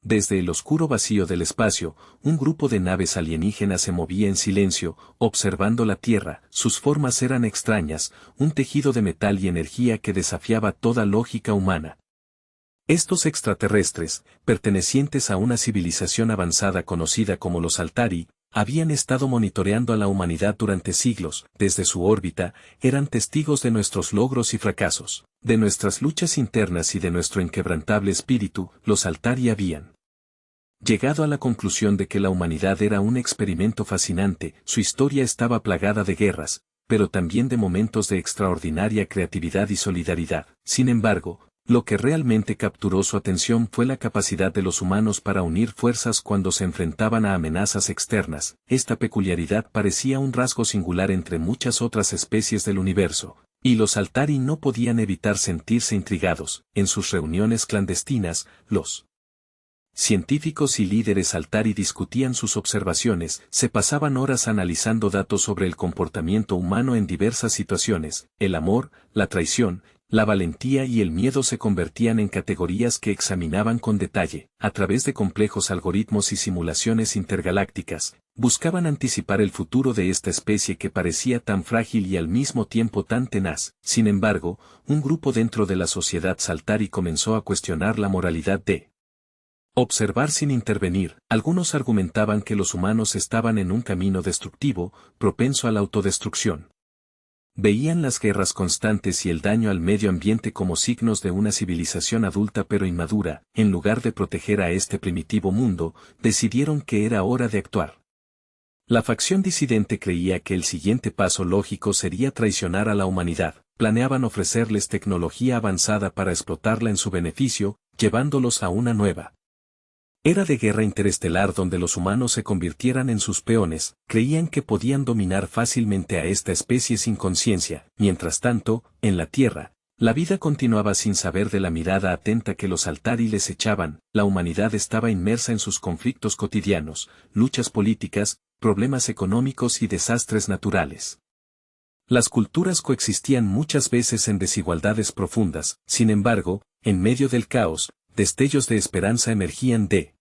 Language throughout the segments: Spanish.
Desde el oscuro vacío del espacio, un grupo de naves alienígenas se movía en silencio, observando la Tierra. Sus formas eran extrañas, un tejido de metal y energía que desafiaba toda lógica humana. Estos extraterrestres, pertenecientes a una civilización avanzada conocida como los Altari, habían estado monitoreando a la humanidad durante siglos. Desde su órbita, eran testigos de nuestros logros y fracasos, de nuestras luchas internas y de nuestro inquebrantable espíritu. Los Altari habían llegado a la conclusión de que la humanidad era un experimento fascinante. Su historia estaba plagada de guerras, pero también de momentos de extraordinaria creatividad y solidaridad. Sin embargo, lo que realmente capturó su atención fue la capacidad de los humanos para unir fuerzas cuando se enfrentaban a amenazas externas. Esta peculiaridad parecía un rasgo singular entre muchas otras especies del universo, y los Altari no podían evitar sentirse intrigados. En sus reuniones clandestinas, los científicos y líderes Altari discutían sus observaciones, se pasaban horas analizando datos sobre el comportamiento humano en diversas situaciones. El amor, la traición, la valentía y el miedo se convertían en categorías que examinaban con detalle. A través de complejos algoritmos y simulaciones intergalácticas, buscaban anticipar el futuro de esta especie que parecía tan frágil y al mismo tiempo tan tenaz. Sin embargo, un grupo dentro de la sociedad Saltari comenzó a cuestionar la moralidad de observar sin intervenir. Algunos argumentaban que los humanos estaban en un camino destructivo, propenso a la autodestrucción. Veían las guerras constantes y el daño al medio ambiente como signos de una civilización adulta pero inmadura. En lugar de proteger a este primitivo mundo, decidieron que era hora de actuar. La facción disidente creía que el siguiente paso lógico sería traicionar a la humanidad. Planeaban ofrecerles tecnología avanzada para explotarla en su beneficio, llevándolos a una nueva era de guerra interestelar donde los humanos se convirtieran en sus peones. Creían que podían dominar fácilmente a esta especie sin conciencia. Mientras tanto, en la Tierra, la vida continuaba sin saber de la mirada atenta que los Altari les echaban. La humanidad estaba inmersa en sus conflictos cotidianos, luchas políticas, problemas económicos y desastres naturales. Las culturas coexistían muchas veces en desigualdades profundas. Sin embargo, en medio del caos, destellos de esperanza emergían de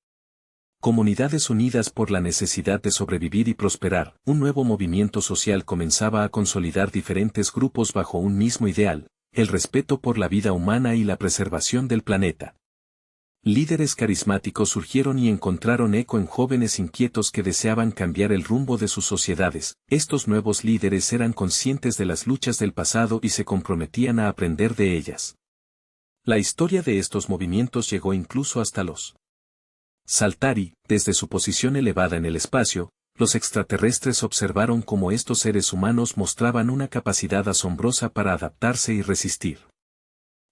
comunidades unidas por la necesidad de sobrevivir y prosperar. Un nuevo movimiento social comenzaba a consolidar diferentes grupos bajo un mismo ideal, el respeto por la vida humana y la preservación del planeta. Líderes carismáticos surgieron y encontraron eco en jóvenes inquietos que deseaban cambiar el rumbo de sus sociedades. Estos nuevos líderes eran conscientes de las luchas del pasado y se comprometían a aprender de ellas. La historia de estos movimientos llegó incluso hasta los Saltari. Desde su posición elevada en el espacio, los extraterrestres observaron cómo estos seres humanos mostraban una capacidad asombrosa para adaptarse y resistir.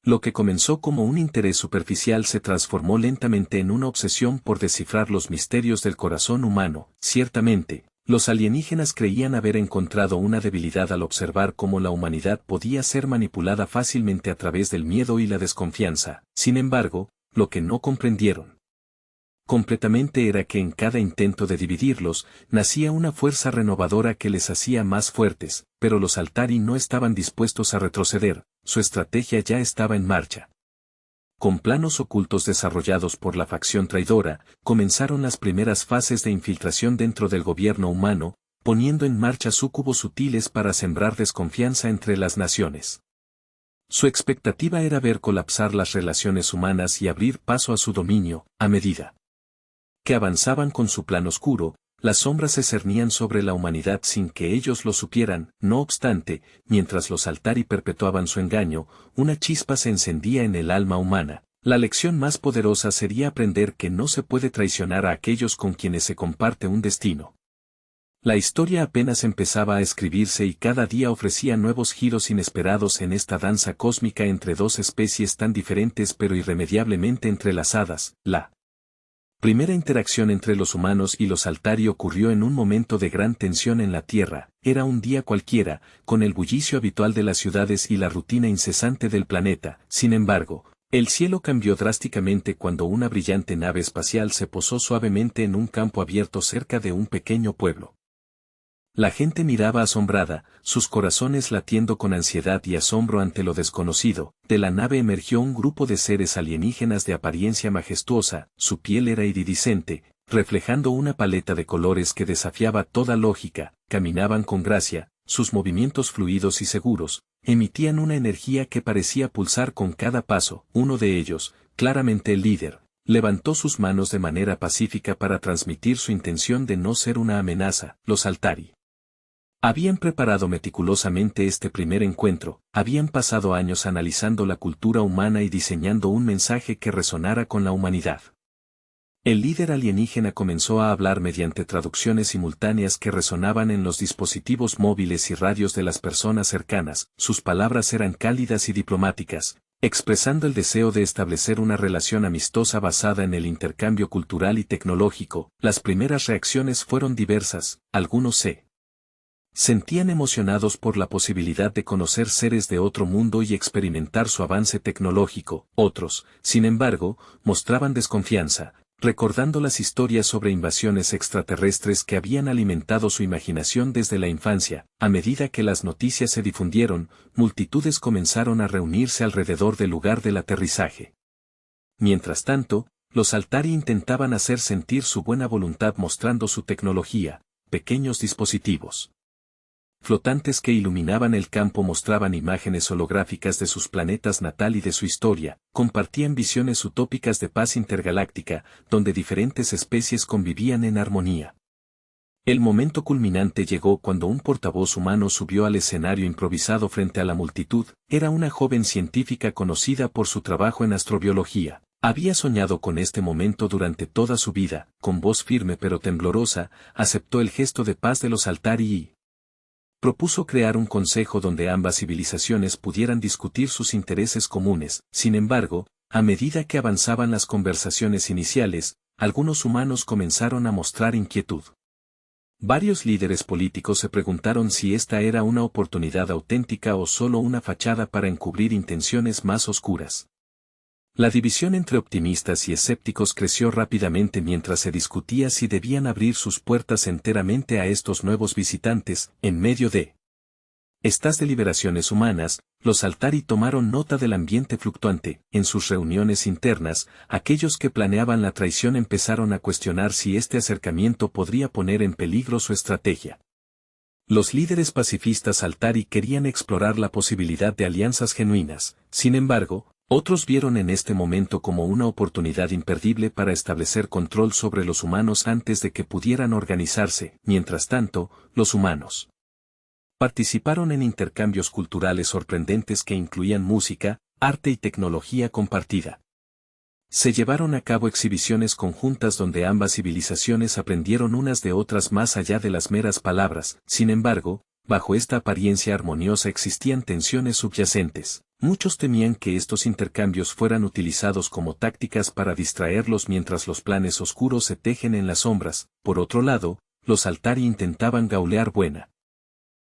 Lo que comenzó como un interés superficial se transformó lentamente en una obsesión por descifrar los misterios del corazón humano. Ciertamente, los alienígenas creían haber encontrado una debilidad al observar cómo la humanidad podía ser manipulada fácilmente a través del miedo y la desconfianza. Sin embargo, lo que no comprendieron completamente era que en cada intento de dividirlos, nacía una fuerza renovadora que les hacía más fuertes, pero los Altari no estaban dispuestos a retroceder, su estrategia ya estaba en marcha. Con planos ocultos desarrollados por la facción traidora, comenzaron las primeras fases de infiltración dentro del gobierno humano, poniendo en marcha súcubos sutiles para sembrar desconfianza entre las naciones. Su expectativa era ver colapsar las relaciones humanas y abrir paso a su dominio. A medida que avanzaban con su plan oscuro, las sombras se cernían sobre la humanidad sin que ellos lo supieran. No obstante, mientras los Altari perpetuaban su engaño, una chispa se encendía en el alma humana. La lección más poderosa sería aprender que no se puede traicionar a aquellos con quienes se comparte un destino. La historia apenas empezaba a escribirse y cada día ofrecía nuevos giros inesperados en esta danza cósmica entre dos especies tan diferentes pero irremediablemente entrelazadas. La primera interacción entre los humanos y los Altari ocurrió en un momento de gran tensión en la Tierra. Era un día cualquiera, con el bullicio habitual de las ciudades y la rutina incesante del planeta. Sin embargo, el cielo cambió drásticamente cuando una brillante nave espacial se posó suavemente en un campo abierto cerca de un pequeño pueblo. La gente miraba asombrada, sus corazones latiendo con ansiedad y asombro ante lo desconocido. De la nave emergió un grupo de seres alienígenas de apariencia majestuosa, su piel era iridiscente, reflejando una paleta de colores que desafiaba toda lógica, caminaban con gracia, sus movimientos fluidos y seguros, emitían una energía que parecía pulsar con cada paso. Uno de ellos, claramente el líder, levantó sus manos de manera pacífica para transmitir su intención de no ser una amenaza. Los Altari habían preparado meticulosamente este primer encuentro, habían pasado años analizando la cultura humana y diseñando un mensaje que resonara con la humanidad. El líder alienígena comenzó a hablar mediante traducciones simultáneas que resonaban en los dispositivos móviles y radios de las personas cercanas. Sus palabras eran cálidas y diplomáticas, expresando el deseo de establecer una relación amistosa basada en el intercambio cultural y tecnológico. Las primeras reacciones fueron diversas, algunos se sentían emocionados por la posibilidad de conocer seres de otro mundo y experimentar su avance tecnológico. Otros, sin embargo, mostraban desconfianza, recordando las historias sobre invasiones extraterrestres que habían alimentado su imaginación desde la infancia. A medida que las noticias se difundieron, multitudes comenzaron a reunirse alrededor del lugar del aterrizaje. Mientras tanto, los Altari intentaban hacer sentir su buena voluntad mostrando su tecnología, pequeños dispositivos flotantes que iluminaban el campo, mostraban imágenes holográficas de sus planetas natal y de su historia, compartían visiones utópicas de paz intergaláctica, donde diferentes especies convivían en armonía. El momento culminante llegó cuando un portavoz humano subió al escenario improvisado frente a la multitud. Era una joven científica conocida por su trabajo en astrobiología. Había soñado con este momento durante toda su vida. Con voz firme pero temblorosa, aceptó el gesto de paz de los Altari y propuso crear un consejo donde ambas civilizaciones pudieran discutir sus intereses comunes. Sin embargo, a medida que avanzaban las conversaciones iniciales, algunos humanos comenzaron a mostrar inquietud. Varios líderes políticos se preguntaron si esta era una oportunidad auténtica o solo una fachada para encubrir intenciones más oscuras. La división entre optimistas y escépticos creció rápidamente mientras se discutía si debían abrir sus puertas enteramente a estos nuevos visitantes. En medio de estas deliberaciones humanas, los Altari tomaron nota del ambiente fluctuante. En sus reuniones internas, aquellos que planeaban la traición empezaron a cuestionar si este acercamiento podría poner en peligro su estrategia. Los líderes pacifistas Altari querían explorar la posibilidad de alianzas genuinas. Sin embargo, otros vieron en este momento como una oportunidad imperdible para establecer control sobre los humanos antes de que pudieran organizarse. Mientras tanto, los humanos participaron en intercambios culturales sorprendentes que incluían música, arte y tecnología compartida. Se llevaron a cabo exhibiciones conjuntas donde ambas civilizaciones aprendieron unas de otras más allá de las meras palabras. Sin embargo, bajo esta apariencia armoniosa existían tensiones subyacentes. Muchos temían que estos intercambios fueran utilizados como tácticas para distraerlos mientras los planes oscuros se tejen en las sombras. Por otro lado, los Altari intentaban gaulear buena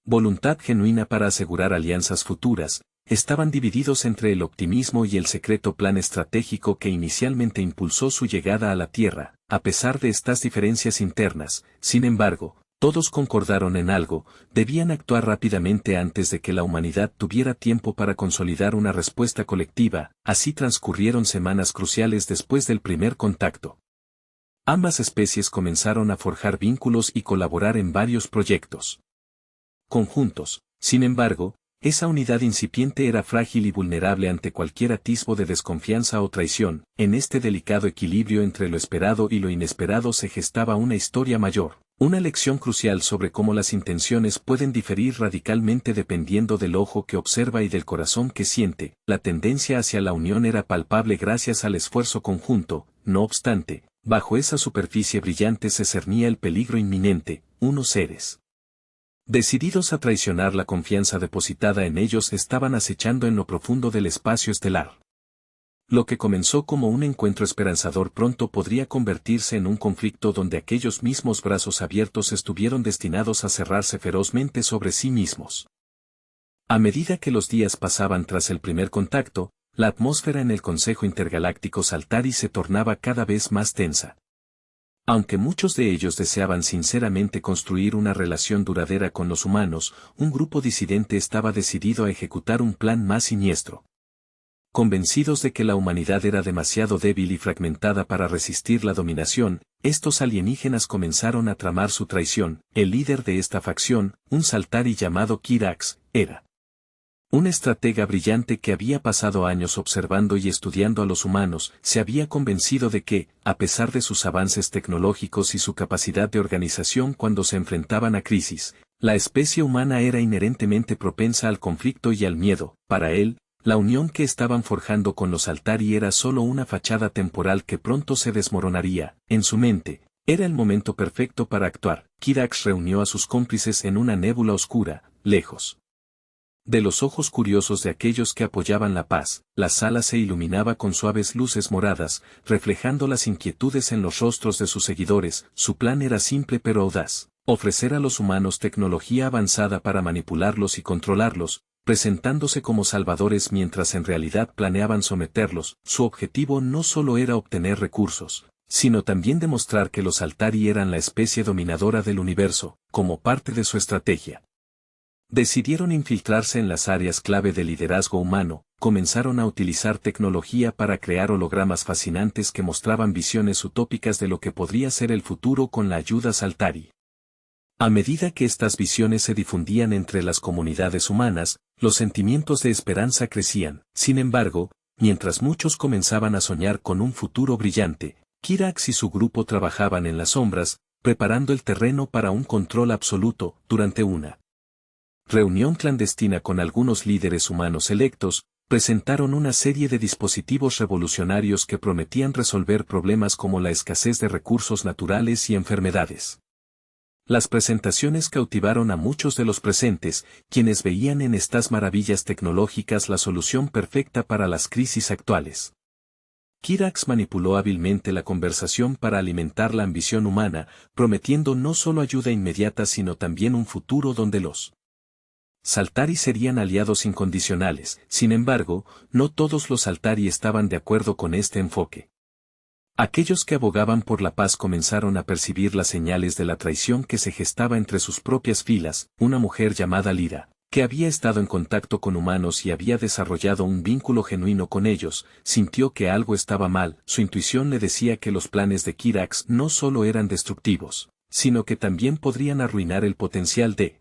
voluntad genuina para asegurar alianzas futuras. Estaban divididos entre el optimismo y el secreto plan estratégico que inicialmente impulsó su llegada a la Tierra. A pesar de estas diferencias internas, sin embargo, todos concordaron en algo: debían actuar rápidamente antes de que la humanidad tuviera tiempo para consolidar una respuesta colectiva. Así transcurrieron semanas cruciales después del primer contacto. Ambas especies comenzaron a forjar vínculos y colaborar en varios proyectos conjuntos. Sin embargo, esa unidad incipiente era frágil y vulnerable ante cualquier atisbo de desconfianza o traición. En este delicado equilibrio entre lo esperado y lo inesperado se gestaba una historia mayor, una lección crucial sobre cómo las intenciones pueden diferir radicalmente dependiendo del ojo que observa y del corazón que siente. La tendencia hacia la unión era palpable gracias al esfuerzo conjunto. No obstante, bajo esa superficie brillante se cernía el peligro inminente. Unos seres decididos a traicionar la confianza depositada en ellos estaban acechando en lo profundo del espacio estelar. Lo que comenzó como un encuentro esperanzador pronto podría convertirse en un conflicto donde aquellos mismos brazos abiertos estuvieron destinados a cerrarse ferozmente sobre sí mismos. A medida que los días pasaban tras el primer contacto, la atmósfera en el Consejo Intergaláctico Altari se tornaba cada vez más tensa. Aunque muchos de ellos deseaban sinceramente construir una relación duradera con los humanos, un grupo disidente estaba decidido a ejecutar un plan más siniestro. Convencidos de que la humanidad era demasiado débil y fragmentada para resistir la dominación, estos alienígenas comenzaron a tramar su traición. El líder de esta facción, un Saltari llamado Kirax, era un estratega brillante que había pasado años observando y estudiando a los humanos. Se había convencido de que, a pesar de sus avances tecnológicos y su capacidad de organización cuando se enfrentaban a crisis, la especie humana era inherentemente propensa al conflicto y al miedo. Para él, la unión que estaban forjando con los Altari era solo una fachada temporal que pronto se desmoronaría. En su mente, era el momento perfecto para actuar. Kirax reunió a sus cómplices en una nébula oscura, lejos de los ojos curiosos de aquellos que apoyaban la paz. La sala se iluminaba con suaves luces moradas, reflejando las inquietudes en los rostros de sus seguidores. Su plan era simple pero audaz: ofrecer a los humanos tecnología avanzada para manipularlos y controlarlos, presentándose como salvadores mientras en realidad planeaban someterlos. Su objetivo no solo era obtener recursos, sino también demostrar que los Altari eran la especie dominadora del universo. Como parte de su estrategia, decidieron infiltrarse en las áreas clave del liderazgo humano. Comenzaron a utilizar tecnología para crear hologramas fascinantes que mostraban visiones utópicas de lo que podría ser el futuro con la ayuda Saltari. A medida que estas visiones se difundían entre las comunidades humanas, los sentimientos de esperanza crecían. Sin embargo, mientras muchos comenzaban a soñar con un futuro brillante, Kirax y su grupo trabajaban en las sombras, preparando el terreno para un control absoluto. Durante una reunión clandestina con algunos líderes humanos electos, presentaron una serie de dispositivos revolucionarios que prometían resolver problemas como la escasez de recursos naturales y enfermedades. Las presentaciones cautivaron a muchos de los presentes, quienes veían en estas maravillas tecnológicas la solución perfecta para las crisis actuales. Kirax manipuló hábilmente la conversación para alimentar la ambición humana, prometiendo no solo ayuda inmediata sino también un futuro donde los Saltari serían aliados incondicionales. Sin embargo, no todos los Saltari estaban de acuerdo con este enfoque. Aquellos que abogaban por la paz comenzaron a percibir las señales de la traición que se gestaba entre sus propias filas. Una mujer llamada Lyra, que había estado en contacto con humanos y había desarrollado un vínculo genuino con ellos, sintió que algo estaba mal. Su intuición le decía que los planes de Kirax no solo eran destructivos, sino que también podrían arruinar el potencial de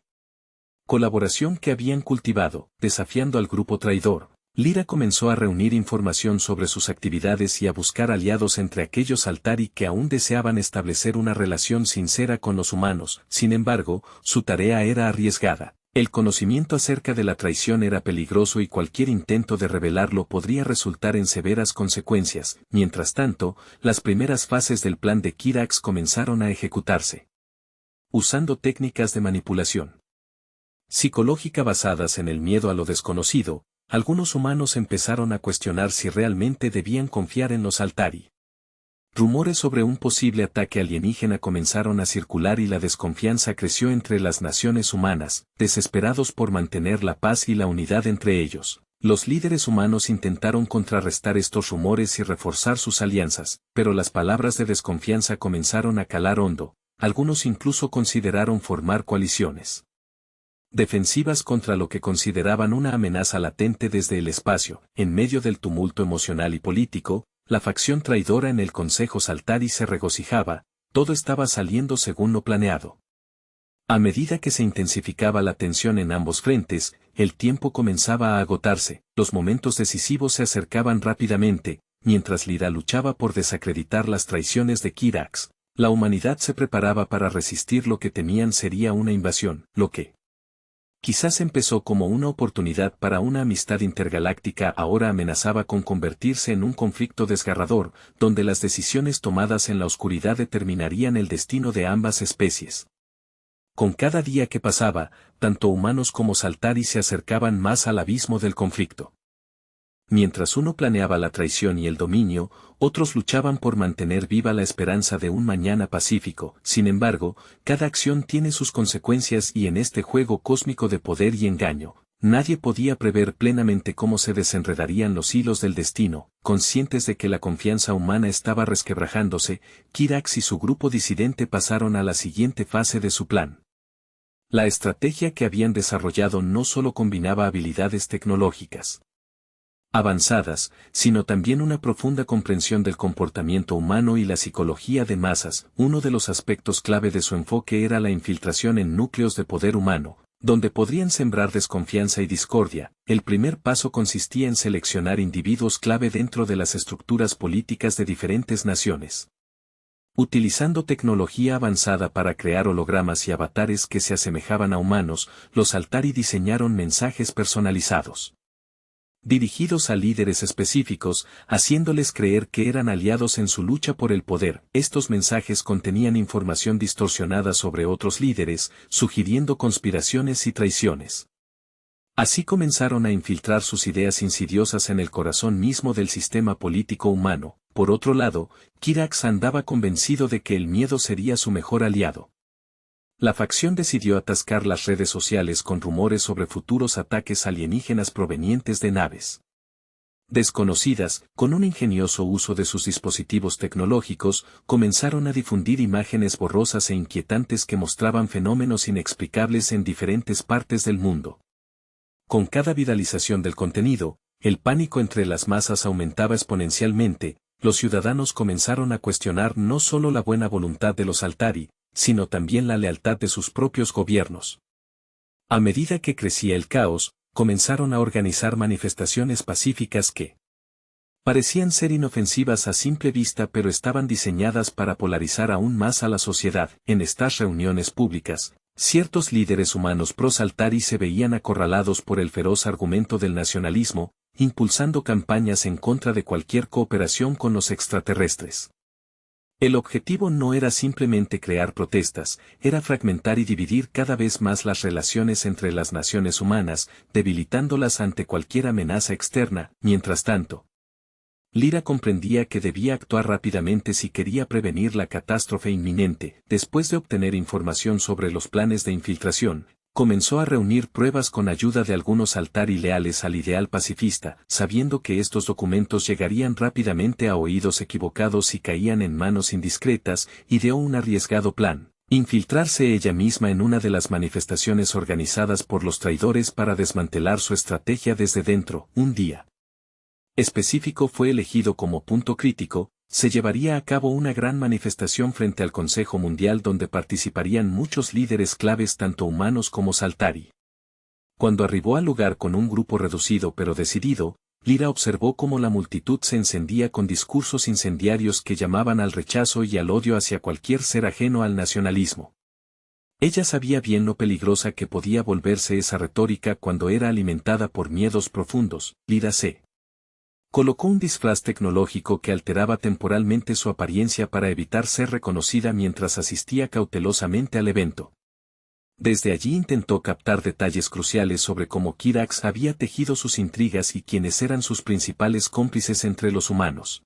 colaboración que habían cultivado. Desafiando al grupo traidor, Lyra comenzó a reunir información sobre sus actividades y a buscar aliados entre aquellos Altari que aún deseaban establecer una relación sincera con los humanos. Sin embargo, su tarea era arriesgada. El conocimiento acerca de la traición era peligroso y cualquier intento de revelarlo podría resultar en severas consecuencias. Mientras tanto, las primeras fases del plan de Kirax comenzaron a ejecutarse, usando técnicas de manipulación psicológica basadas en el miedo a lo desconocido. Algunos humanos empezaron a cuestionar si realmente debían confiar en los Altari. Rumores sobre un posible ataque alienígena comenzaron a circular y la desconfianza creció entre las naciones humanas. Desesperados por mantener la paz y la unidad entre ellos, los líderes humanos intentaron contrarrestar estos rumores y reforzar sus alianzas, pero las palabras de desconfianza comenzaron a calar hondo. Algunos incluso consideraron formar coaliciones defensivas contra lo que consideraban una amenaza latente desde el espacio. En medio del tumulto emocional y político, la facción traidora en el Consejo Saltari se regocijaba. Todo estaba saliendo según lo planeado. A medida que se intensificaba la tensión en ambos frentes, el tiempo comenzaba a agotarse. Los momentos decisivos se acercaban rápidamente. Mientras Lyra luchaba por desacreditar las traiciones de Kirax, la humanidad se preparaba para resistir lo que temían sería una invasión. Lo que quizás empezó como una oportunidad para una amistad intergaláctica ahora amenazaba con convertirse en un conflicto desgarrador, donde las decisiones tomadas en la oscuridad determinarían el destino de ambas especies. Con cada día que pasaba, tanto humanos como Saltari se acercaban más al abismo del conflicto. Mientras uno planeaba la traición y el dominio, otros luchaban por mantener viva la esperanza de un mañana pacífico. Sin embargo, cada acción tiene sus consecuencias y en este juego cósmico de poder y engaño, Nadie podía prever plenamente cómo se desenredarían los hilos del destino. Conscientes de que la confianza humana estaba resquebrajándose, Kirax y su grupo disidente pasaron a la siguiente fase de su plan. La estrategia que habían desarrollado no solo combinaba habilidades tecnológicas avanzadas, sino también una profunda comprensión del comportamiento humano y la psicología de masas. Uno de los aspectos clave de su enfoque era la infiltración en núcleos de poder humano, donde podrían sembrar desconfianza y discordia. El primer paso consistía en seleccionar individuos clave dentro de las estructuras políticas de diferentes naciones. Utilizando tecnología avanzada para crear hologramas y avatares que se asemejaban a humanos, los Altari diseñaron mensajes personalizados, dirigidos a líderes específicos, haciéndoles creer que eran aliados en su lucha por el poder. Estos mensajes contenían información distorsionada sobre otros líderes, sugiriendo conspiraciones y traiciones. Así comenzaron a infiltrar sus ideas insidiosas en el corazón mismo del sistema político humano. Por otro lado, Kirax andaba convencido de que el miedo sería su mejor aliado. La facción decidió atascar las redes sociales con rumores sobre futuros ataques alienígenas provenientes de naves desconocidas. Con un ingenioso uso de sus dispositivos tecnológicos, comenzaron a difundir imágenes borrosas e inquietantes que mostraban fenómenos inexplicables en diferentes partes del mundo. Con cada viralización del contenido, el pánico entre las masas aumentaba exponencialmente. Los ciudadanos comenzaron a cuestionar no solo la buena voluntad de los Altari, sino también la lealtad de sus propios gobiernos. A medida que crecía el caos, comenzaron a organizar manifestaciones pacíficas que parecían ser inofensivas a simple vista, pero estaban diseñadas para polarizar aún más a la sociedad. En estas reuniones públicas, ciertos líderes humanos pro-Altari se veían acorralados por el feroz argumento del nacionalismo, impulsando campañas en contra de cualquier cooperación con los extraterrestres. El objetivo no era simplemente crear protestas, era fragmentar y dividir cada vez más las relaciones entre las naciones humanas, debilitándolas ante cualquier amenaza externa. Mientras tanto, Lyra comprendía que debía actuar rápidamente si quería prevenir la catástrofe inminente. Después de obtener información sobre los planes de infiltración, comenzó a reunir pruebas con ayuda de algunos Altari leales al ideal pacifista, sabiendo que estos documentos llegarían rápidamente a oídos equivocados si caían en manos indiscretas. Ideó un arriesgado plan: infiltrarse ella misma en una de las manifestaciones organizadas por los traidores para desmantelar su estrategia desde dentro. Un día específico fue elegido como punto crítico. Se llevaría a cabo una gran manifestación frente al Consejo Mundial donde participarían muchos líderes claves tanto humanos como Altari. Cuando arribó al lugar con un grupo reducido pero decidido, Lyra observó cómo la multitud se encendía con discursos incendiarios que llamaban al rechazo y al odio hacia cualquier ser ajeno al nacionalismo. Ella sabía bien lo peligrosa que podía volverse esa retórica cuando era alimentada por miedos profundos. Lyra se colocó un disfraz tecnológico que alteraba temporalmente su apariencia para evitar ser reconocida mientras asistía cautelosamente al evento. Desde allí intentó captar detalles cruciales sobre cómo Kirax había tejido sus intrigas y quiénes eran sus principales cómplices entre los humanos.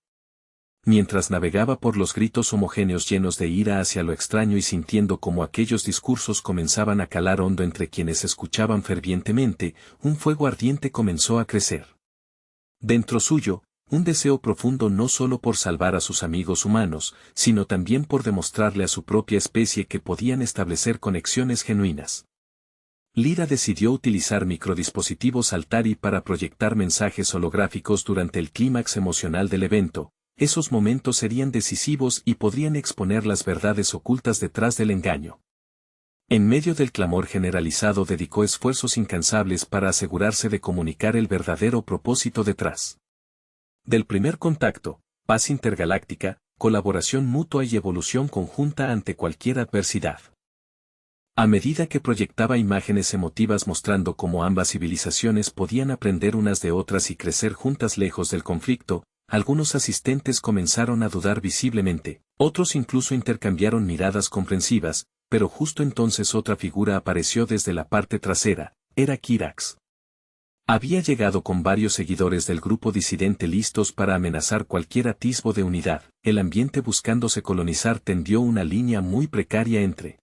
Mientras navegaba por los gritos homogéneos llenos de ira hacia lo extraño y sintiendo cómo aquellos discursos comenzaban a calar hondo entre quienes escuchaban fervientemente, un fuego ardiente comenzó a crecer dentro suyo, un deseo profundo no solo por salvar a sus amigos humanos, sino también por demostrarle a su propia especie que podían establecer conexiones genuinas. Lyra decidió utilizar microdispositivos Altari para proyectar mensajes holográficos durante el clímax emocional del evento. Esos momentos serían decisivos y podrían exponer las verdades ocultas detrás del engaño. En medio del clamor generalizado dedicó esfuerzos incansables para asegurarse de comunicar el verdadero propósito detrás del primer contacto: paz intergaláctica, colaboración mutua y evolución conjunta ante cualquier adversidad. A medida que proyectaba imágenes emotivas mostrando cómo ambas civilizaciones podían aprender unas de otras y crecer juntas lejos del conflicto, algunos asistentes comenzaron a dudar visiblemente, otros incluso intercambiaron miradas comprensivas. Pero justo entonces otra figura apareció desde la parte trasera. Era Kirax. Había llegado con varios seguidores del grupo disidente listos para amenazar cualquier atisbo de unidad. El ambiente buscándose colonizar tendió una línea muy precaria entre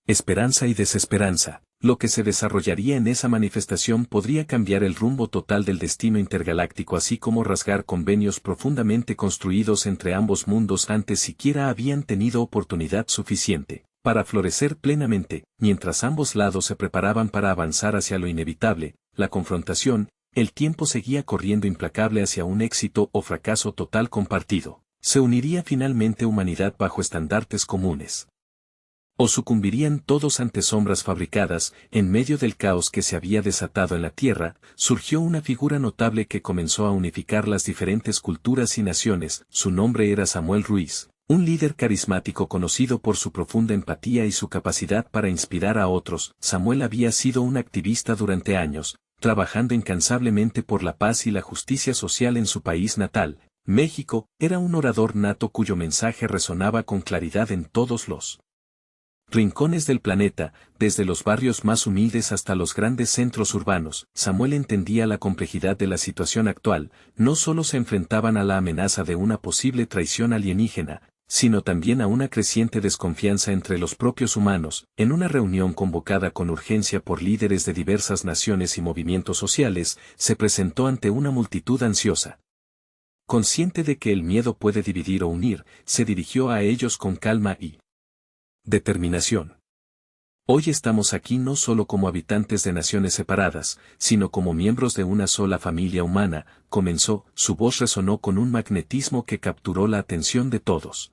esperanza y desesperanza. Lo que se desarrollaría en esa manifestación podría cambiar el rumbo total del destino intergaláctico, así como rasgar convenios profundamente construidos entre ambos mundos antes siquiera habían tenido oportunidad suficiente para florecer plenamente. Mientras ambos lados se preparaban para avanzar hacia lo inevitable, la confrontación, el tiempo seguía corriendo implacable hacia un éxito o fracaso total compartido. Se uniría finalmente humanidad bajo estandartes comunes. O sucumbirían todos ante sombras fabricadas. En medio del caos que se había desatado en la Tierra, surgió una figura notable que comenzó a unificar las diferentes culturas y naciones. Su nombre era Samuel Ruiz, un líder carismático conocido por su profunda empatía y su capacidad para inspirar a otros. Samuel había sido un activista durante años, trabajando incansablemente por la paz y la justicia social en su país natal, México. Era un orador nato cuyo mensaje resonaba con claridad en todos los rincones del planeta, desde los barrios más humildes hasta los grandes centros urbanos. Samuel entendía la complejidad de la situación actual. No solo se enfrentaban a la amenaza de una posible traición alienígena, sino también a una creciente desconfianza entre los propios humanos. En una reunión convocada con urgencia por líderes de diversas naciones y movimientos sociales, se presentó ante una multitud ansiosa. Consciente de que el miedo puede dividir o unir, se dirigió a ellos con calma y determinación. Hoy estamos aquí no solo como habitantes de naciones separadas, sino como miembros de una sola familia humana, comenzó. Su voz resonó con un magnetismo que capturó la atención de todos.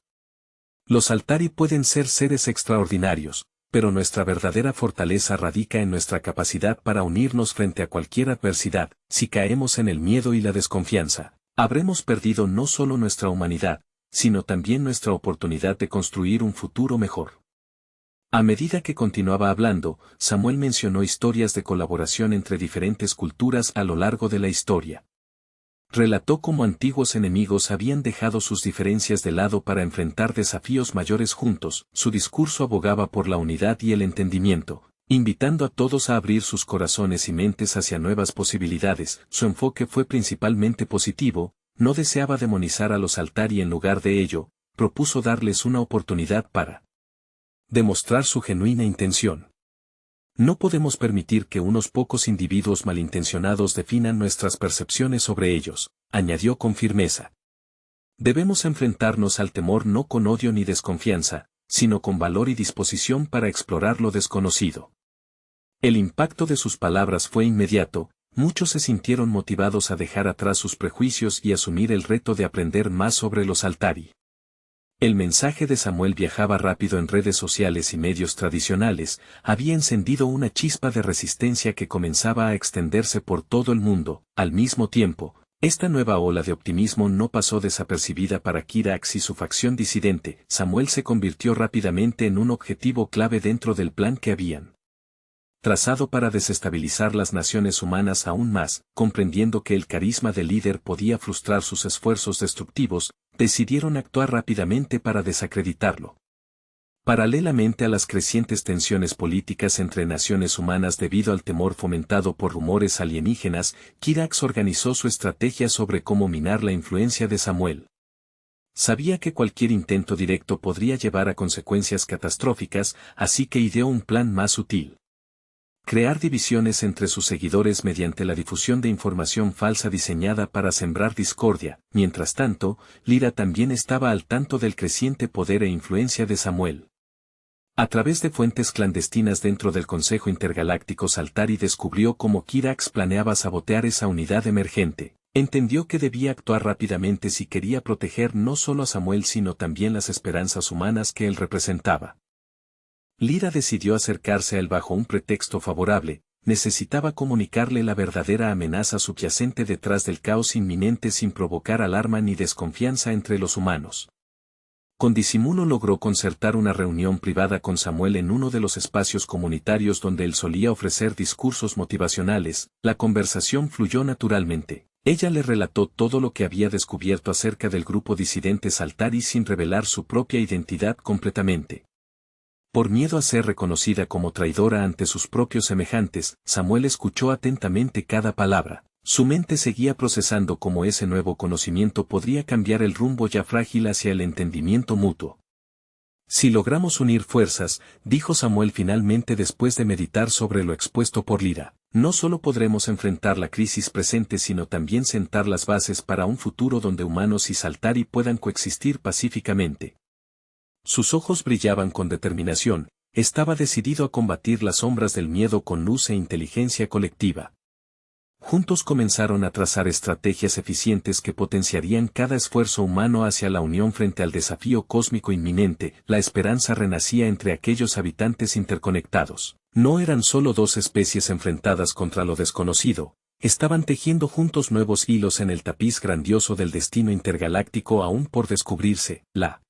Los Altari pueden ser seres extraordinarios, pero nuestra verdadera fortaleza radica en nuestra capacidad para unirnos frente a cualquier adversidad. Si caemos en el miedo y la desconfianza, habremos perdido no solo nuestra humanidad, sino también nuestra oportunidad de construir un futuro mejor. A medida que continuaba hablando, Samuel mencionó historias de colaboración entre diferentes culturas a lo largo de la historia. Relató cómo antiguos enemigos habían dejado sus diferencias de lado para enfrentar desafíos mayores juntos. Su discurso abogaba por la unidad y el entendimiento, invitando a todos a abrir sus corazones y mentes hacia nuevas posibilidades. Su enfoque fue principalmente positivo. No deseaba demonizar a los Altari. En lugar de ello, propuso darles una oportunidad para demostrar su genuina intención. No podemos permitir que unos pocos individuos malintencionados definan nuestras percepciones sobre ellos, añadió con firmeza. Debemos enfrentarnos al temor no con odio ni desconfianza, sino con valor y disposición para explorar lo desconocido. El impacto de sus palabras fue inmediato. Muchos se sintieron motivados a dejar atrás sus prejuicios y asumir el reto de aprender más sobre los Altari. El mensaje de Samuel viajaba rápido en redes sociales y medios tradicionales. Había encendido una chispa de resistencia que comenzaba a extenderse por todo el mundo. Al mismo tiempo, esta nueva ola de optimismo no pasó desapercibida para Kirax y su facción disidente. Samuel se convirtió rápidamente en un objetivo clave dentro del plan que habían trazado para desestabilizar las naciones humanas aún más. Comprendiendo que el carisma del líder podía frustrar sus esfuerzos destructivos, decidieron actuar rápidamente para desacreditarlo. Paralelamente a las crecientes tensiones políticas entre naciones humanas debido al temor fomentado por rumores alienígenas, Kirax organizó su estrategia sobre cómo minar la influencia de Samuel. Sabía que cualquier intento directo podría llevar a consecuencias catastróficas, así que ideó un plan más sutil. Crear divisiones entre sus seguidores mediante la difusión de información falsa diseñada para sembrar discordia. Mientras tanto, Lyra también estaba al tanto del creciente poder e influencia de Samuel. A través de fuentes clandestinas dentro del Consejo Intergaláctico, Altari descubrió cómo Kirax planeaba sabotear esa unidad emergente. Entendió que debía actuar rápidamente si quería proteger no solo a Samuel sino también las esperanzas humanas que él representaba. Lyra decidió acercarse a él bajo un pretexto favorable. Necesitaba comunicarle la verdadera amenaza subyacente detrás del caos inminente sin provocar alarma ni desconfianza entre los humanos. Con disimulo logró concertar una reunión privada con Samuel en uno de los espacios comunitarios donde él solía ofrecer discursos motivacionales. La conversación fluyó naturalmente. Ella le relató todo lo que había descubierto acerca del grupo disidente Altari sin revelar su propia identidad completamente. Por miedo a ser reconocida como traidora ante sus propios semejantes, Samuel escuchó atentamente cada palabra. Su mente seguía procesando cómo ese nuevo conocimiento podría cambiar el rumbo ya frágil hacia el entendimiento mutuo. Si logramos unir fuerzas, dijo Samuel finalmente después de meditar sobre lo expuesto por Lyra, no solo podremos enfrentar la crisis presente sino también sentar las bases para un futuro donde humanos y Saltari puedan coexistir pacíficamente. Sus ojos brillaban con determinación, estaba decidido a combatir las sombras del miedo con luz e inteligencia colectiva. Juntos comenzaron a trazar estrategias eficientes que potenciarían cada esfuerzo humano hacia la unión frente al desafío cósmico inminente. La esperanza renacía entre aquellos habitantes interconectados. No eran solo dos especies enfrentadas contra lo desconocido, estaban tejiendo juntos nuevos hilos en el tapiz grandioso del destino intergaláctico aún por descubrirse. La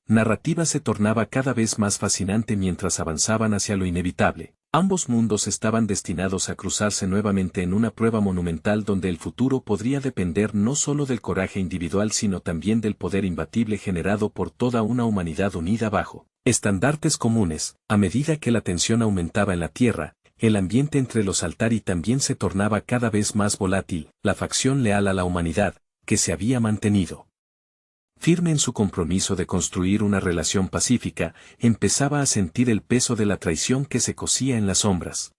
narrativa se tornaba cada vez más fascinante mientras avanzaban hacia lo inevitable. Ambos mundos estaban destinados a cruzarse nuevamente en una prueba monumental donde el futuro podría depender no solo del coraje individual sino también del poder imbatible generado por toda una humanidad unida bajo estandartes comunes. A medida que la tensión aumentaba en la Tierra, el ambiente entre los Altari también se tornaba cada vez más volátil. La facción leal a la humanidad, que se había mantenido firme en su compromiso de construir una relación pacífica, empezaba a sentir el peso de la traición que se cosía en las sombras.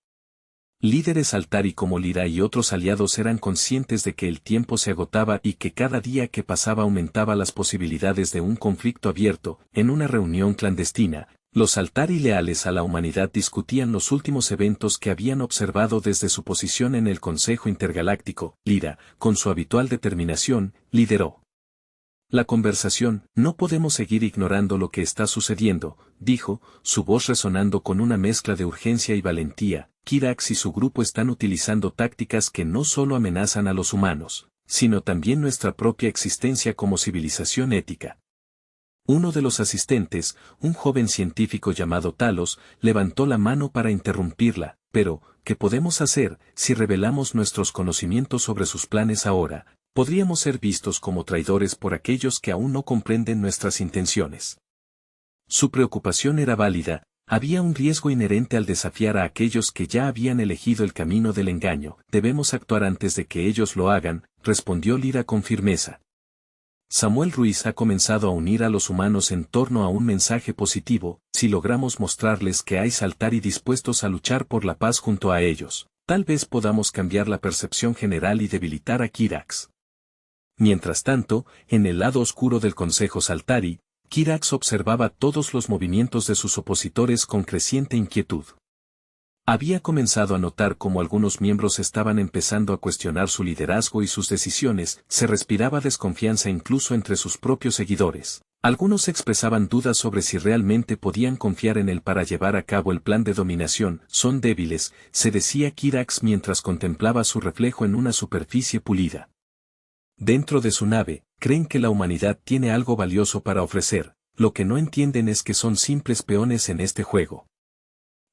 Líderes Altari como Lyra y otros aliados eran conscientes de que el tiempo se agotaba y que cada día que pasaba aumentaba las posibilidades de un conflicto abierto. En una reunión clandestina, los Altari leales a la humanidad discutían los últimos eventos que habían observado desde su posición en el Consejo Intergaláctico. Lyra, con su habitual determinación, lideró la conversación. No podemos seguir ignorando lo que está sucediendo, dijo, su voz resonando con una mezcla de urgencia y valentía. Kirax y su grupo están utilizando tácticas que no solo amenazan a los humanos, sino también nuestra propia existencia como civilización ética. Uno de los asistentes, un joven científico llamado Talos, levantó la mano para interrumpirla. Pero, ¿qué podemos hacer si revelamos nuestros conocimientos sobre sus planes ahora? Podríamos ser vistos como traidores por aquellos que aún no comprenden nuestras intenciones. Su preocupación era válida, había un riesgo inherente al desafiar a aquellos que ya habían elegido el camino del engaño. Debemos actuar antes de que ellos lo hagan, respondió Lyra con firmeza. Samuel Ruiz ha comenzado a unir a los humanos en torno a un mensaje positivo. Si logramos mostrarles que hay Saltari dispuestos a luchar por la paz junto a ellos, tal vez podamos cambiar la percepción general y debilitar a Kirax. Mientras tanto, en el lado oscuro del Consejo Saltari, Kirax observaba todos los movimientos de sus opositores con creciente inquietud. Había comenzado a notar cómo algunos miembros estaban empezando a cuestionar su liderazgo y sus decisiones. Se respiraba desconfianza incluso entre sus propios seguidores. Algunos expresaban dudas sobre si realmente podían confiar en él para llevar a cabo el plan de dominación. Son débiles, se decía Kirax mientras contemplaba su reflejo en una superficie pulida. Dentro de su nave, creen que la humanidad tiene algo valioso para ofrecer, lo que no entienden es que son simples peones en este juego.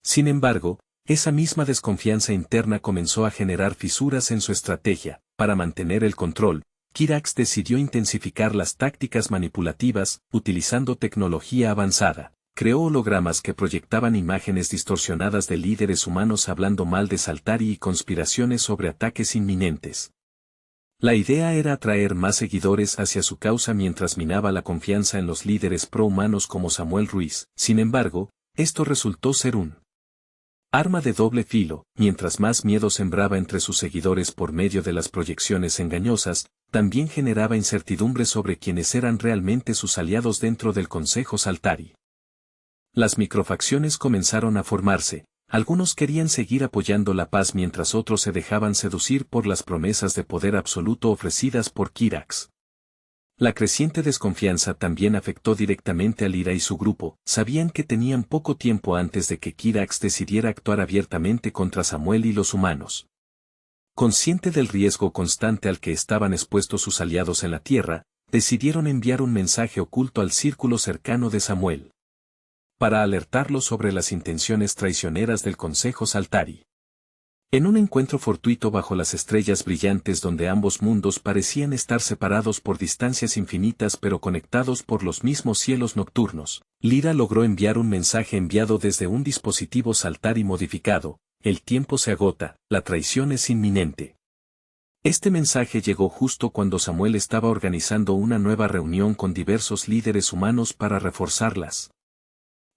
Sin embargo, esa misma desconfianza interna comenzó a generar fisuras en su estrategia. Para mantener el control, Kirax decidió intensificar las tácticas manipulativas, utilizando tecnología avanzada. Creó hologramas que proyectaban imágenes distorsionadas de líderes humanos hablando mal de Saltari y conspiraciones sobre ataques inminentes. La idea era atraer más seguidores hacia su causa mientras minaba la confianza en los líderes pro-humanos como Samuel Ruiz. Sin embargo, esto resultó ser un arma de doble filo. Mientras más miedo sembraba entre sus seguidores por medio de las proyecciones engañosas, también generaba incertidumbre sobre quiénes eran realmente sus aliados dentro del Consejo Saltari. Las microfacciones comenzaron a formarse. Algunos querían seguir apoyando la paz mientras otros se dejaban seducir por las promesas de poder absoluto ofrecidas por Kirax. La creciente desconfianza también afectó directamente a Lyra y su grupo. Sabían que tenían poco tiempo antes de que Kirax decidiera actuar abiertamente contra Samuel y los humanos. Consciente del riesgo constante al que estaban expuestos sus aliados en la Tierra, decidieron enviar un mensaje oculto al círculo cercano de Samuel, para alertarlo sobre las intenciones traicioneras del Consejo Saltari. En un encuentro fortuito bajo las estrellas brillantes donde ambos mundos parecían estar separados por distancias infinitas pero conectados por los mismos cielos nocturnos, Lyra logró enviar un mensaje enviado desde un dispositivo Saltari modificado: el tiempo se agota, la traición es inminente. Este mensaje llegó justo cuando Samuel estaba organizando una nueva reunión con diversos líderes humanos para reforzar las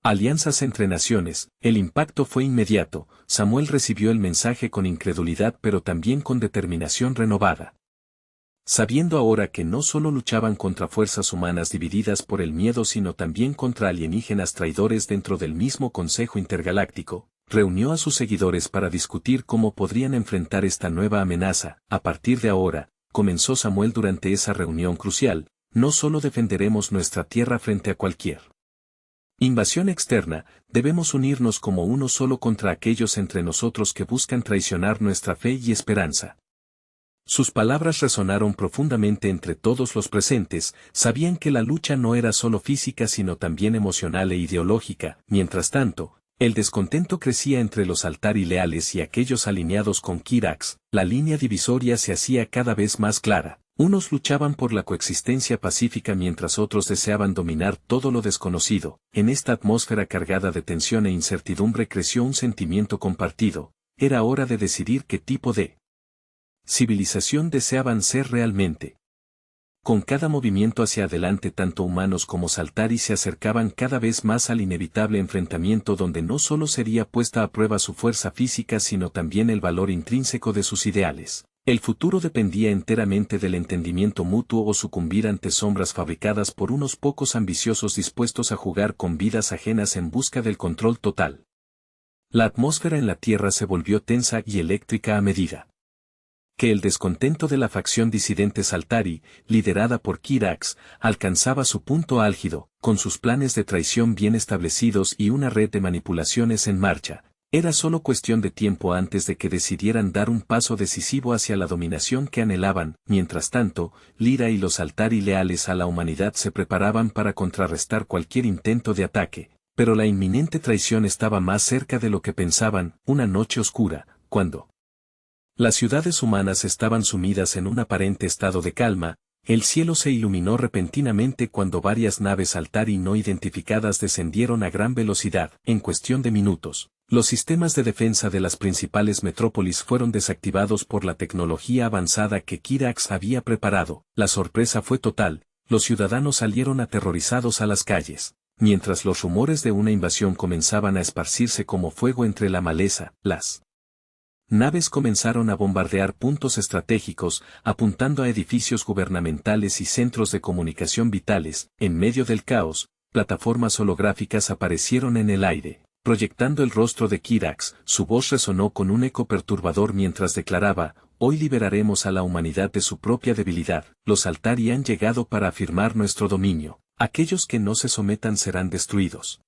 Alianzas entre naciones. El impacto fue inmediato. Samuel recibió el mensaje con incredulidad pero también con determinación renovada. Sabiendo ahora que no solo luchaban contra fuerzas humanas divididas por el miedo sino también contra alienígenas traidores dentro del mismo Consejo Intergaláctico, reunió a sus seguidores para discutir cómo podrían enfrentar esta nueva amenaza. A partir de ahora, comenzó Samuel durante esa reunión crucial, no solo defenderemos nuestra tierra frente a cualquier invasión externa, debemos unirnos como uno solo contra aquellos entre nosotros que buscan traicionar nuestra fe y esperanza. Sus palabras resonaron profundamente entre todos los presentes, sabían que la lucha no era solo física sino también emocional e ideológica. Mientras tanto, el descontento crecía entre los Altari leales y aquellos alineados con Kirax, la línea divisoria se hacía cada vez más clara. Unos luchaban por la coexistencia pacífica mientras otros deseaban dominar todo lo desconocido. En esta atmósfera cargada de tensión e incertidumbre creció un sentimiento compartido. Era hora de decidir qué tipo de civilización deseaban ser realmente. Con cada movimiento hacia adelante tanto humanos como Saltari se acercaban cada vez más al inevitable enfrentamiento donde no solo sería puesta a prueba su fuerza física sino también el valor intrínseco de sus ideales. El futuro dependía enteramente del entendimiento mutuo o sucumbir ante sombras fabricadas por unos pocos ambiciosos dispuestos a jugar con vidas ajenas en busca del control total. La atmósfera en la Tierra se volvió tensa y eléctrica a medida que el descontento de la facción disidente Saltari, liderada por Kirax, alcanzaba su punto álgido, con sus planes de traición bien establecidos y una red de manipulaciones en marcha. Era solo cuestión de tiempo antes de que decidieran dar un paso decisivo hacia la dominación que anhelaban. Mientras tanto, Lyra y los Altari leales a la humanidad se preparaban para contrarrestar cualquier intento de ataque, pero la inminente traición estaba más cerca de lo que pensaban. Una noche oscura, cuando las ciudades humanas estaban sumidas en un aparente estado de calma, el cielo se iluminó repentinamente cuando varias naves Altari no identificadas descendieron a gran velocidad. En cuestión de minutos, los sistemas de defensa de las principales metrópolis fueron desactivados por la tecnología avanzada que Kirax había preparado. La sorpresa fue total, los ciudadanos salieron aterrorizados a las calles. Mientras los rumores de una invasión comenzaban a esparcirse como fuego entre la maleza, las naves comenzaron a bombardear puntos estratégicos, apuntando a edificios gubernamentales y centros de comunicación vitales. En medio del caos, plataformas holográficas aparecieron en el aire, proyectando el rostro de Kirax. Su voz resonó con un eco perturbador mientras declaraba: hoy liberaremos a la humanidad de su propia debilidad. Los Altari han llegado para afirmar nuestro dominio. Aquellos que no se sometan serán destruidos.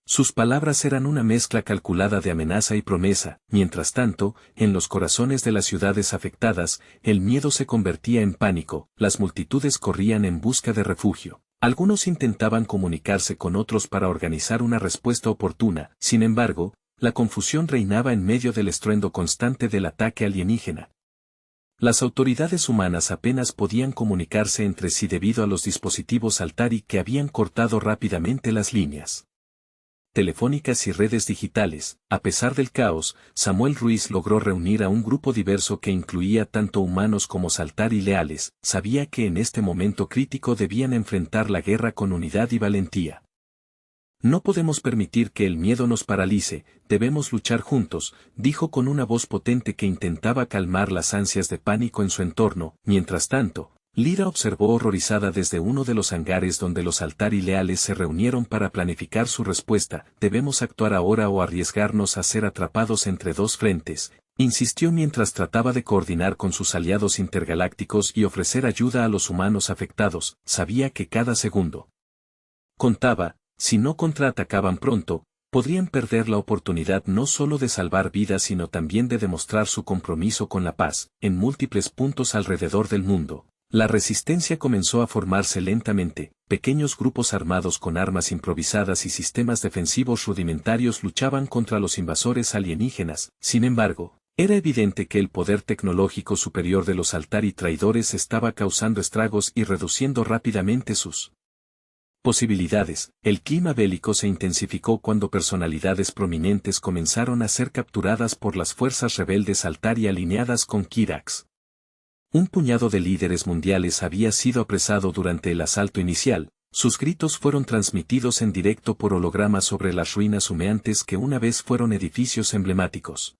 Sus palabras eran una mezcla calculada de amenaza y promesa. Mientras tanto, en los corazones de las ciudades afectadas, el miedo se convertía en pánico, las multitudes corrían en busca de refugio. Algunos intentaban comunicarse con otros para organizar una respuesta oportuna. Sin embargo, la confusión reinaba en medio del estruendo constante del ataque alienígena. Las autoridades humanas apenas podían comunicarse entre sí debido a los dispositivos Altari que habían cortado rápidamente las líneas telefónicas y redes digitales. A pesar del caos, Samuel Ruiz logró reunir a un grupo diverso que incluía tanto humanos como Saltari leales. Sabía que en este momento crítico debían enfrentar la guerra con unidad y valentía. No podemos permitir que el miedo nos paralice, debemos luchar juntos, dijo con una voz potente que intentaba calmar las ansias de pánico en su entorno. Mientras tanto, Lyra observó horrorizada desde uno de los hangares donde los Altari leales se reunieron para planificar su respuesta. Debemos actuar ahora o arriesgarnos a ser atrapados entre dos frentes, insistió mientras trataba de coordinar con sus aliados intergalácticos y ofrecer ayuda a los humanos afectados. Sabía que cada segundo contaba. Si no contraatacaban pronto, podrían perder la oportunidad no solo de salvar vidas sino también de demostrar su compromiso con la paz. En múltiples puntos alrededor del mundo, la resistencia comenzó a formarse lentamente. Pequeños grupos armados con armas improvisadas y sistemas defensivos rudimentarios luchaban contra los invasores alienígenas. Sin embargo, era evidente que el poder tecnológico superior de los Altari traidores estaba causando estragos y reduciendo rápidamente sus posibilidades. El clima bélico se intensificó cuando personalidades prominentes comenzaron a ser capturadas por las fuerzas rebeldes Altari alineadas con Kirax. Un puñado de líderes mundiales había sido apresado durante el asalto inicial, Sus gritos fueron transmitidos en directo por hologramas sobre las ruinas humeantes que una vez fueron edificios emblemáticos.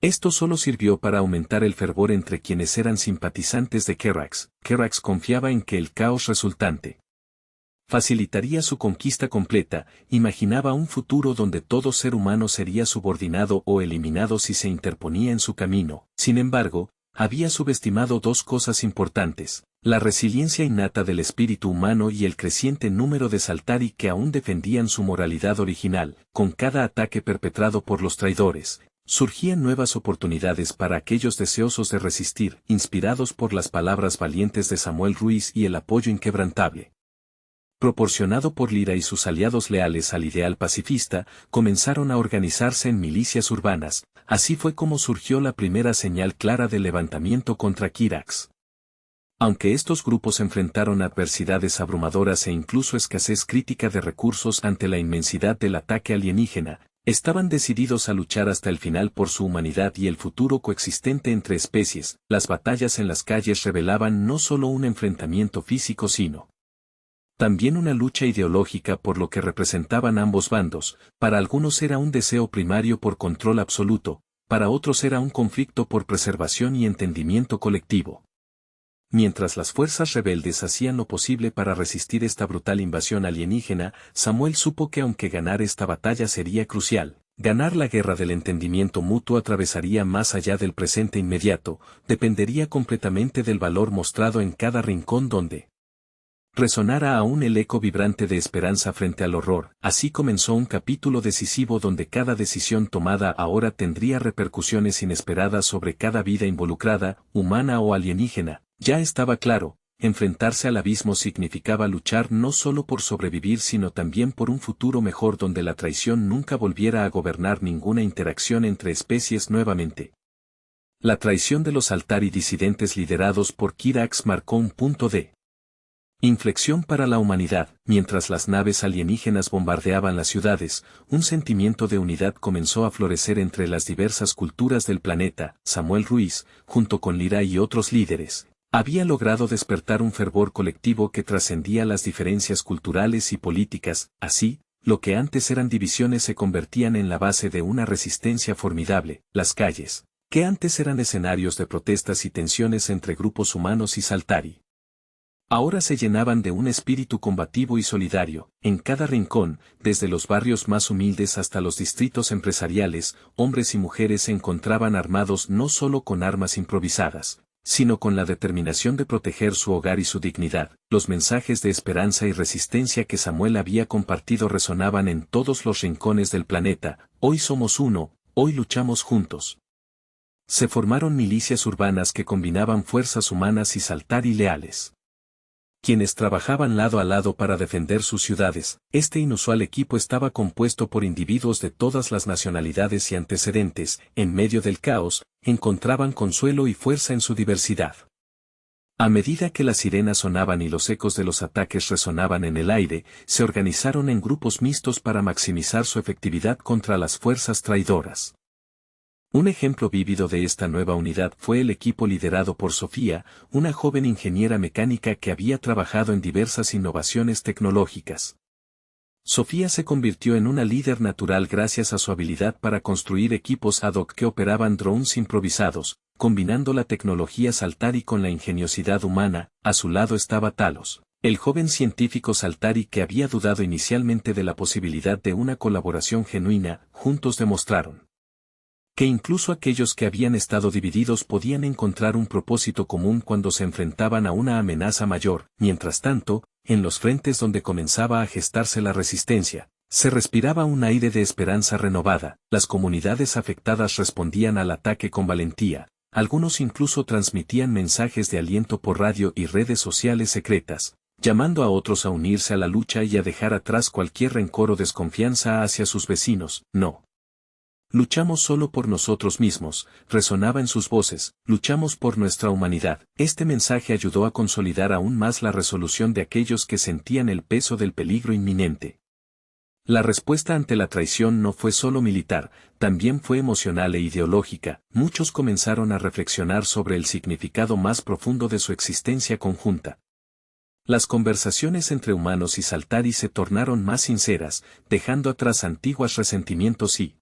Esto solo sirvió para aumentar el fervor entre quienes eran simpatizantes de Kerax. Kerax confiaba en que el caos resultante facilitaría su conquista completa, imaginaba un futuro donde todo ser humano sería subordinado o eliminado si se interponía en su camino. Sin embargo, había subestimado dos cosas importantes: la resiliencia innata del espíritu humano y el creciente número de Saltari que aún defendían su moralidad original. Con cada ataque perpetrado por los traidores, surgían nuevas oportunidades para aquellos deseosos de resistir, inspirados por las palabras valientes de Samuel Ruiz y el apoyo inquebrantable proporcionado por Lira y sus aliados leales al ideal pacifista, comenzaron a organizarse en milicias urbanas. Así fue como surgió la primera señal clara del levantamiento contra Kirax. Aunque estos grupos enfrentaron adversidades abrumadoras e incluso escasez crítica de recursos ante la inmensidad del ataque alienígena, estaban decididos a luchar hasta el final por su humanidad y el futuro coexistente entre especies. Las batallas en las calles revelaban no solo un enfrentamiento físico sino también una lucha ideológica por lo que representaban ambos bandos. Para algunos era un deseo primario por control absoluto, para otros era un conflicto por preservación y entendimiento colectivo. Mientras las fuerzas rebeldes hacían lo posible para resistir esta brutal invasión alienígena, Samuel supo que aunque ganar esta batalla sería crucial, ganar la guerra del entendimiento mutuo atravesaría más allá del presente inmediato, dependería completamente del valor mostrado en cada rincón donde resonara aún el eco vibrante de esperanza frente al horror. Así comenzó un capítulo decisivo donde cada decisión tomada ahora tendría repercusiones inesperadas sobre cada vida involucrada, humana o alienígena. Ya estaba claro, enfrentarse al abismo significaba luchar no solo por sobrevivir sino también por un futuro mejor donde la traición nunca volviera a gobernar ninguna interacción entre especies nuevamente. La traición de los Altari disidentes liderados por Kirax marcó un punto de inflexión para la humanidad. Mientras las naves alienígenas bombardeaban las ciudades, un sentimiento de unidad comenzó a florecer entre las diversas culturas del planeta. Samuel Ruiz, junto con Lira y otros líderes, había logrado despertar un fervor colectivo que trascendía las diferencias culturales y políticas. Así, lo que antes eran divisiones se convertían en la base de una resistencia formidable. Las calles, que antes eran escenarios de protestas y tensiones entre grupos humanos y Saltari, ahora se llenaban de un espíritu combativo y solidario. En cada rincón, desde los barrios más humildes hasta los distritos empresariales, hombres y mujeres se encontraban armados no solo con armas improvisadas, sino con la determinación de proteger su hogar y su dignidad. Los mensajes de esperanza y resistencia que Samuel había compartido resonaban en todos los rincones del planeta. Hoy somos uno, hoy luchamos juntos. Se formaron milicias urbanas que combinaban fuerzas humanas y Saltari leales, quienes trabajaban lado a lado para defender sus ciudades. Este inusual equipo estaba compuesto por individuos de todas las nacionalidades y antecedentes. En medio del caos, encontraban consuelo y fuerza en su diversidad. A medida que las sirenas sonaban y los ecos de los ataques resonaban en el aire, se organizaron en grupos mixtos para maximizar su efectividad contra las fuerzas traidoras. Un ejemplo vívido de esta nueva unidad fue el equipo liderado por Sofía, una joven ingeniera mecánica que había trabajado en diversas innovaciones tecnológicas. Sofía se convirtió en una líder natural gracias a su habilidad para construir equipos ad hoc que operaban drones improvisados, combinando la tecnología Saltari con la ingeniosidad humana. A su lado estaba Talos, el joven científico Saltari que había dudado inicialmente de la posibilidad de una colaboración genuina. Juntos demostraron que incluso aquellos que habían estado divididos podían encontrar un propósito común cuando se enfrentaban a una amenaza mayor. Mientras tanto, en los frentes donde comenzaba a gestarse la resistencia, se respiraba un aire de esperanza renovada. Las comunidades afectadas respondían al ataque con valentía, algunos incluso transmitían mensajes de aliento por radio y redes sociales secretas, llamando a otros a unirse a la lucha y a dejar atrás cualquier rencor o desconfianza hacia sus vecinos. No luchamos solo por nosotros mismos, resonaba en sus voces, luchamos por nuestra humanidad. Este mensaje ayudó a consolidar aún más la resolución de aquellos que sentían el peso del peligro inminente. La respuesta ante la traición no fue solo militar, también fue emocional e ideológica. Muchos comenzaron a reflexionar sobre el significado más profundo de su existencia conjunta. Las conversaciones entre humanos y Saltari se tornaron más sinceras, dejando atrás antiguos resentimientos y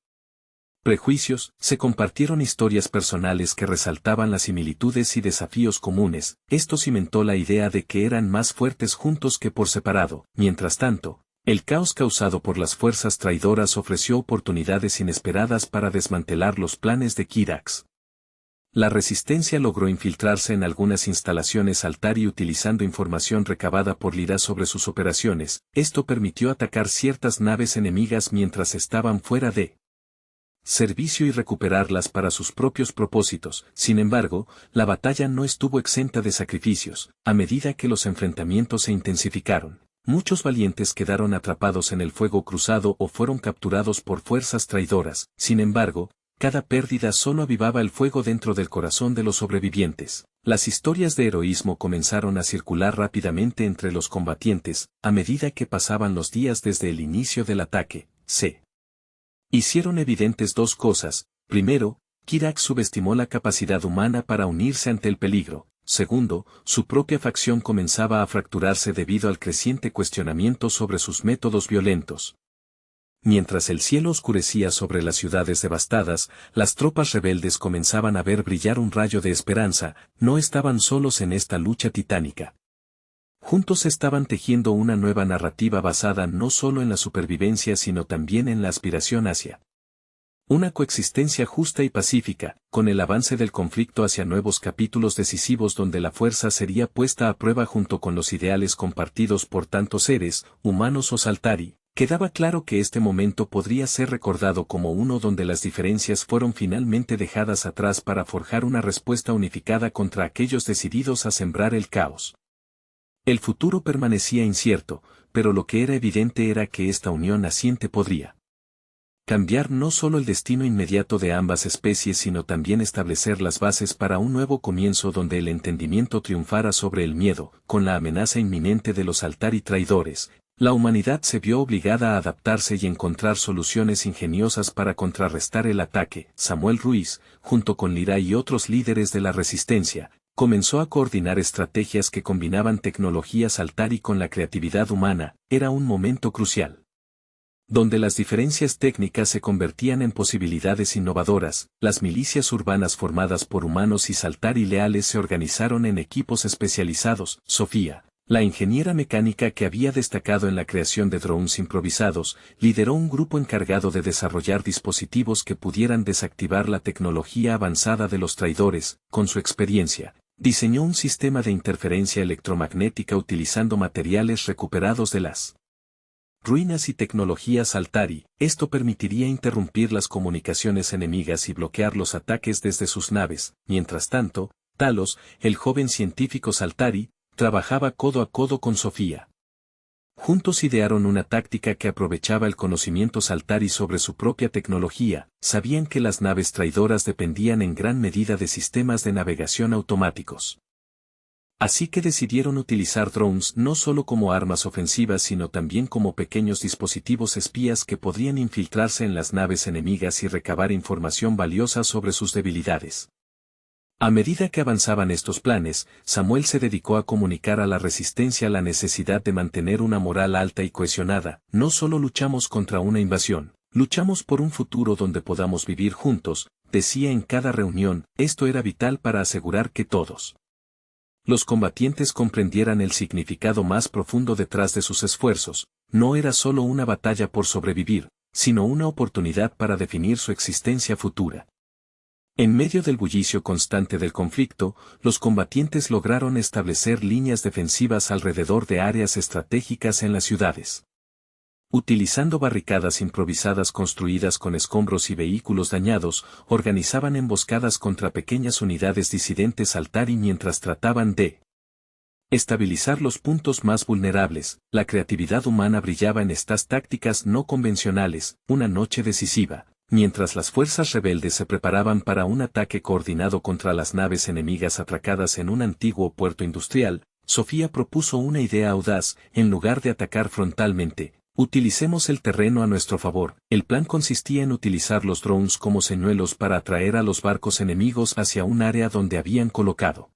prejuicios. Se compartieron historias personales que resaltaban las similitudes y desafíos comunes. Esto cimentó la idea de que eran más fuertes juntos que por separado. Mientras tanto, el caos causado por las fuerzas traidoras ofreció oportunidades inesperadas para desmantelar los planes de Kirax. La resistencia logró infiltrarse en algunas instalaciones Saltari utilizando información recabada por Lyra sobre sus operaciones. Esto permitió atacar ciertas naves enemigas mientras estaban fuera de servicio y recuperarlas para sus propios propósitos. Sin embargo, la batalla no estuvo exenta de sacrificios. A medida que los enfrentamientos se intensificaron, muchos valientes quedaron atrapados en el fuego cruzado o fueron capturados por fuerzas traidoras. Sin embargo, cada pérdida solo avivaba el fuego dentro del corazón de los sobrevivientes. Las historias de heroísmo comenzaron a circular rápidamente entre los combatientes. A medida que pasaban los días desde el inicio del ataque, se hicieron evidentes dos cosas. Primero, Kirax subestimó la capacidad humana para unirse ante el peligro. Segundo, su propia facción comenzaba a fracturarse debido al creciente cuestionamiento sobre sus métodos violentos. Mientras el cielo oscurecía sobre las ciudades devastadas, las tropas rebeldes comenzaban a ver brillar un rayo de esperanza. No estaban solos en esta lucha titánica. Juntos estaban tejiendo una nueva narrativa basada no solo en la supervivencia sino también en la aspiración hacia una coexistencia justa y pacífica. Con el avance del conflicto hacia nuevos capítulos decisivos donde la fuerza sería puesta a prueba junto con los ideales compartidos por tantos seres, humanos o Saltari, quedaba claro que este momento podría ser recordado como uno donde las diferencias fueron finalmente dejadas atrás para forjar una respuesta unificada contra aquellos decididos a sembrar el caos. El futuro permanecía incierto, pero lo que era evidente era que esta unión naciente podría cambiar no solo el destino inmediato de ambas especies sino también establecer las bases para un nuevo comienzo donde el entendimiento triunfara sobre el miedo. Con la amenaza inminente de los Saltari traidores, la humanidad se vio obligada a adaptarse y encontrar soluciones ingeniosas para contrarrestar el ataque. Samuel Ruiz, junto con Lyra y otros líderes de la resistencia, comenzó a coordinar estrategias que combinaban tecnología Saltari con la creatividad humana. Era un momento crucial, donde las diferencias técnicas se convertían en posibilidades innovadoras. Las milicias urbanas formadas por humanos y Saltari leales se organizaron en equipos especializados. Sofía, la ingeniera mecánica que había destacado en la creación de drones improvisados, lideró un grupo encargado de desarrollar dispositivos que pudieran desactivar la tecnología avanzada de los traidores. Con su experiencia, diseñó un sistema de interferencia electromagnética utilizando materiales recuperados de las ruinas y tecnología Saltari. Esto permitiría interrumpir las comunicaciones enemigas y bloquear los ataques desde sus naves. Mientras tanto, Talos, el joven científico Saltari, trabajaba codo a codo con Sofía. Juntos idearon una táctica que aprovechaba el conocimiento Saltari sobre su propia tecnología. Sabían que las naves traidoras dependían en gran medida de sistemas de navegación automáticos. Así que decidieron utilizar drones no solo como armas ofensivas sino también como pequeños dispositivos espías que podrían infiltrarse en las naves enemigas y recabar información valiosa sobre sus debilidades. A medida que avanzaban estos planes, Samuel se dedicó a comunicar a la resistencia la necesidad de mantener una moral alta y cohesionada. No solo luchamos contra una invasión, luchamos por un futuro donde podamos vivir juntos, decía en cada reunión. Esto era vital para asegurar que todos los combatientes comprendieran el significado más profundo detrás de sus esfuerzos. No era solo una batalla por sobrevivir, sino una oportunidad para definir su existencia futura. En medio del bullicio constante del conflicto, los combatientes lograron establecer líneas defensivas alrededor de áreas estratégicas en las ciudades. Utilizando barricadas improvisadas construidas con escombros y vehículos dañados, organizaban emboscadas contra pequeñas unidades disidentes Saltari mientras trataban de estabilizar los puntos más vulnerables. La creatividad humana brillaba en estas tácticas no convencionales. Una noche decisiva, mientras las fuerzas rebeldes se preparaban para un ataque coordinado contra las naves enemigas atracadas en un antiguo puerto industrial, Sofía propuso una idea audaz. En lugar de atacar frontalmente, utilicemos el terreno a nuestro favor. El plan consistía en utilizar los drones como señuelos para atraer a los barcos enemigos hacia un área donde habían colocado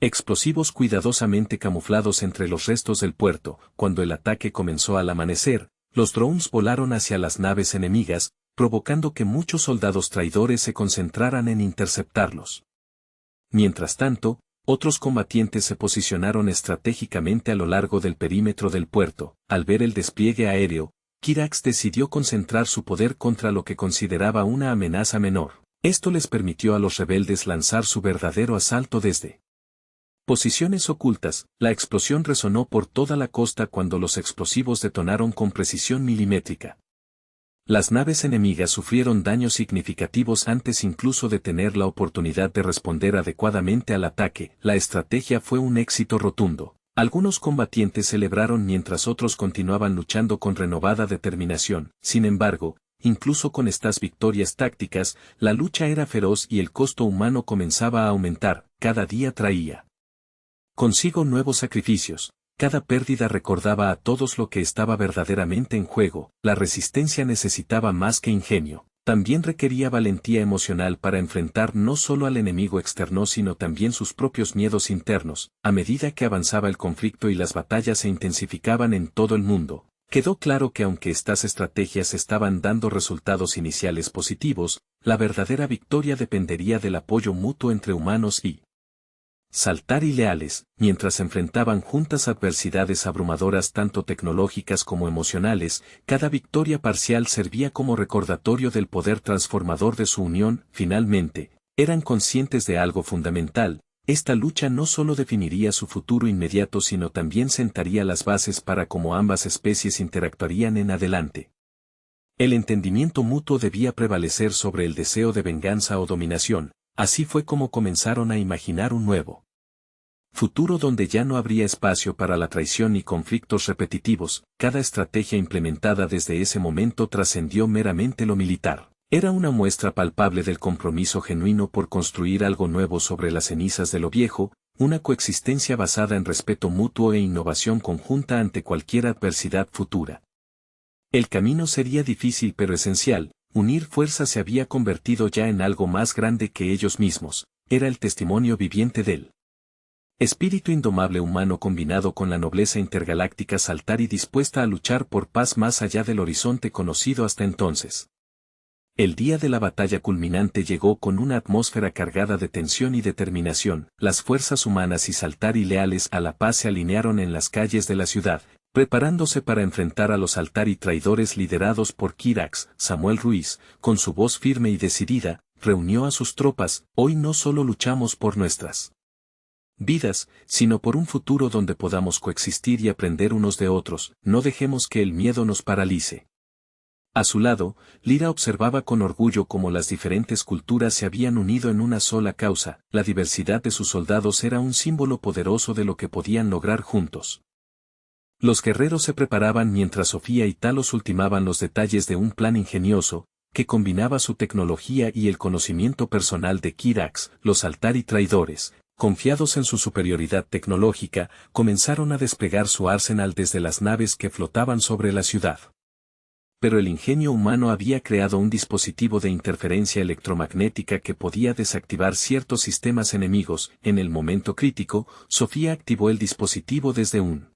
Explosivos cuidadosamente camuflados entre los restos del puerto. Cuando el ataque comenzó al amanecer, los drones volaron hacia las naves enemigas, provocando que muchos soldados traidores se concentraran en interceptarlos. Mientras tanto, otros combatientes se posicionaron estratégicamente a lo largo del perímetro del puerto. Al ver el despliegue aéreo, Kirax decidió concentrar su poder contra lo que consideraba una amenaza menor. Esto les permitió a los rebeldes lanzar su verdadero asalto desde posiciones ocultas. La explosión resonó por toda la costa cuando los explosivos detonaron con precisión milimétrica. Las naves enemigas sufrieron daños significativos antes incluso de tener la oportunidad de responder adecuadamente al ataque. La estrategia fue un éxito rotundo. Algunos combatientes celebraron mientras otros continuaban luchando con renovada determinación. Sin embargo, incluso con estas victorias tácticas, la lucha era feroz y el costo humano comenzaba a aumentar. Cada día traía consigo nuevos sacrificios. Cada pérdida recordaba a todos lo que estaba verdaderamente en juego. La resistencia necesitaba más que ingenio. También requería valentía emocional para enfrentar no solo al enemigo externo sino también sus propios miedos internos. A medida que avanzaba el conflicto y las batallas se intensificaban en todo el mundo, quedó claro que aunque estas estrategias estaban dando resultados iniciales positivos, la verdadera victoria dependería del apoyo mutuo entre humanos y Saltari leales. Mientras enfrentaban juntas adversidades abrumadoras tanto tecnológicas como emocionales, cada victoria parcial servía como recordatorio del poder transformador de su unión. Finalmente, eran conscientes de algo fundamental: esta lucha no solo definiría su futuro inmediato sino también sentaría las bases para cómo ambas especies interactuarían en adelante. El entendimiento mutuo debía prevalecer sobre el deseo de venganza o dominación. Así fue como comenzaron a imaginar un nuevo futuro donde ya no habría espacio para la traición ni conflictos repetitivos. Cada estrategia implementada desde ese momento trascendió meramente lo militar. Era una muestra palpable del compromiso genuino por construir algo nuevo sobre las cenizas de lo viejo, una coexistencia basada en respeto mutuo e innovación conjunta ante cualquier adversidad futura. El camino sería difícil pero esencial. Unir fuerzas se había convertido ya en algo más grande que ellos mismos. Era el testimonio viviente del espíritu indomable humano combinado con la nobleza intergaláctica Saltari dispuesta a luchar por paz más allá del horizonte conocido hasta entonces. El día de la batalla culminante llegó con una atmósfera cargada de tensión y determinación. Las fuerzas humanas y Saltari leales a la paz se alinearon en las calles de la ciudad, preparándose para enfrentar a los Saltari traidores liderados por Kirax. Samuel Ruiz, con su voz firme y decidida, reunió a sus tropas. Hoy no solo luchamos por nuestras vidas, sino por un futuro donde podamos coexistir y aprender unos de otros. No dejemos que el miedo nos paralice. A su lado, Lyra observaba con orgullo cómo las diferentes culturas se habían unido en una sola causa. La diversidad de sus soldados era un símbolo poderoso de lo que podían lograr juntos. Los guerreros se preparaban mientras Sofía y Talos ultimaban los detalles de un plan ingenioso, que combinaba su tecnología y el conocimiento personal de Kirax. Los Saltari traidores, confiados en su superioridad tecnológica, comenzaron a desplegar su arsenal desde las naves que flotaban sobre la ciudad. Pero el ingenio humano había creado un dispositivo de interferencia electromagnética que podía desactivar ciertos sistemas enemigos. En el momento crítico, Sofía activó el dispositivo desde un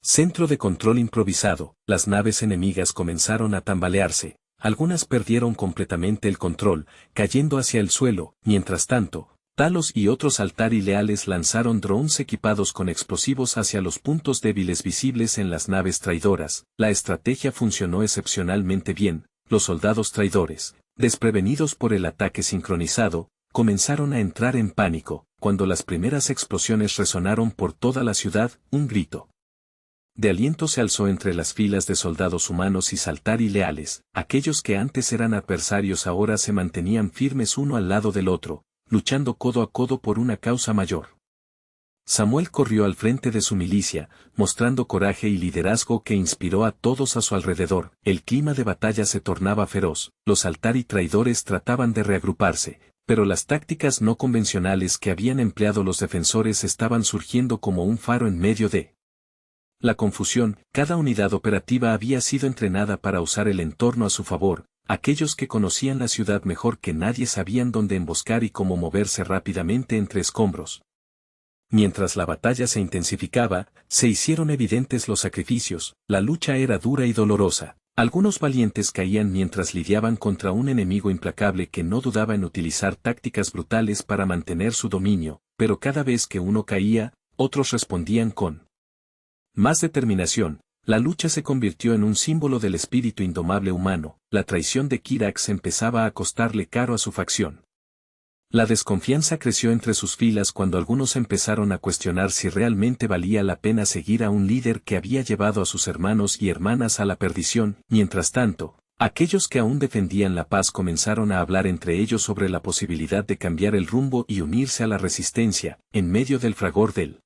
centro de control improvisado. Las naves enemigas comenzaron a tambalearse, algunas perdieron completamente el control, cayendo hacia el suelo. Mientras tanto, Talos y otros Saltari leales lanzaron drones equipados con explosivos hacia los puntos débiles visibles en las naves traidoras. La estrategia funcionó excepcionalmente bien. Los soldados traidores, desprevenidos por el ataque sincronizado, comenzaron a entrar en pánico. Cuando las primeras explosiones resonaron por toda la ciudad, un grito de aliento se alzó entre las filas de soldados humanos y Saltari leales. Aquellos que antes eran adversarios ahora se mantenían firmes uno al lado del otro, luchando codo a codo por una causa mayor. Samuel corrió al frente de su milicia, mostrando coraje y liderazgo que inspiró a todos a su alrededor. El clima de batalla se tornaba feroz. Los Saltari traidores trataban de reagruparse, pero las tácticas no convencionales que habían empleado los defensores estaban surgiendo como un faro en medio de la confusión. Cada unidad operativa había sido entrenada para usar el entorno a su favor. Aquellos que conocían la ciudad mejor que nadie sabían dónde emboscar y cómo moverse rápidamente entre escombros. Mientras la batalla se intensificaba, se hicieron evidentes los sacrificios, la lucha era dura y dolorosa. Algunos valientes caían mientras lidiaban contra un enemigo implacable que no dudaba en utilizar tácticas brutales para mantener su dominio, pero cada vez que uno caía, otros respondían con más determinación. La lucha se convirtió en un símbolo del espíritu indomable humano. La traición de Kirax empezaba a costarle caro a su facción. La desconfianza creció entre sus filas cuando algunos empezaron a cuestionar si realmente valía la pena seguir a un líder que había llevado a sus hermanos y hermanas a la perdición. Mientras tanto, aquellos que aún defendían la paz comenzaron a hablar entre ellos sobre la posibilidad de cambiar el rumbo y unirse a la resistencia. En medio del fragor del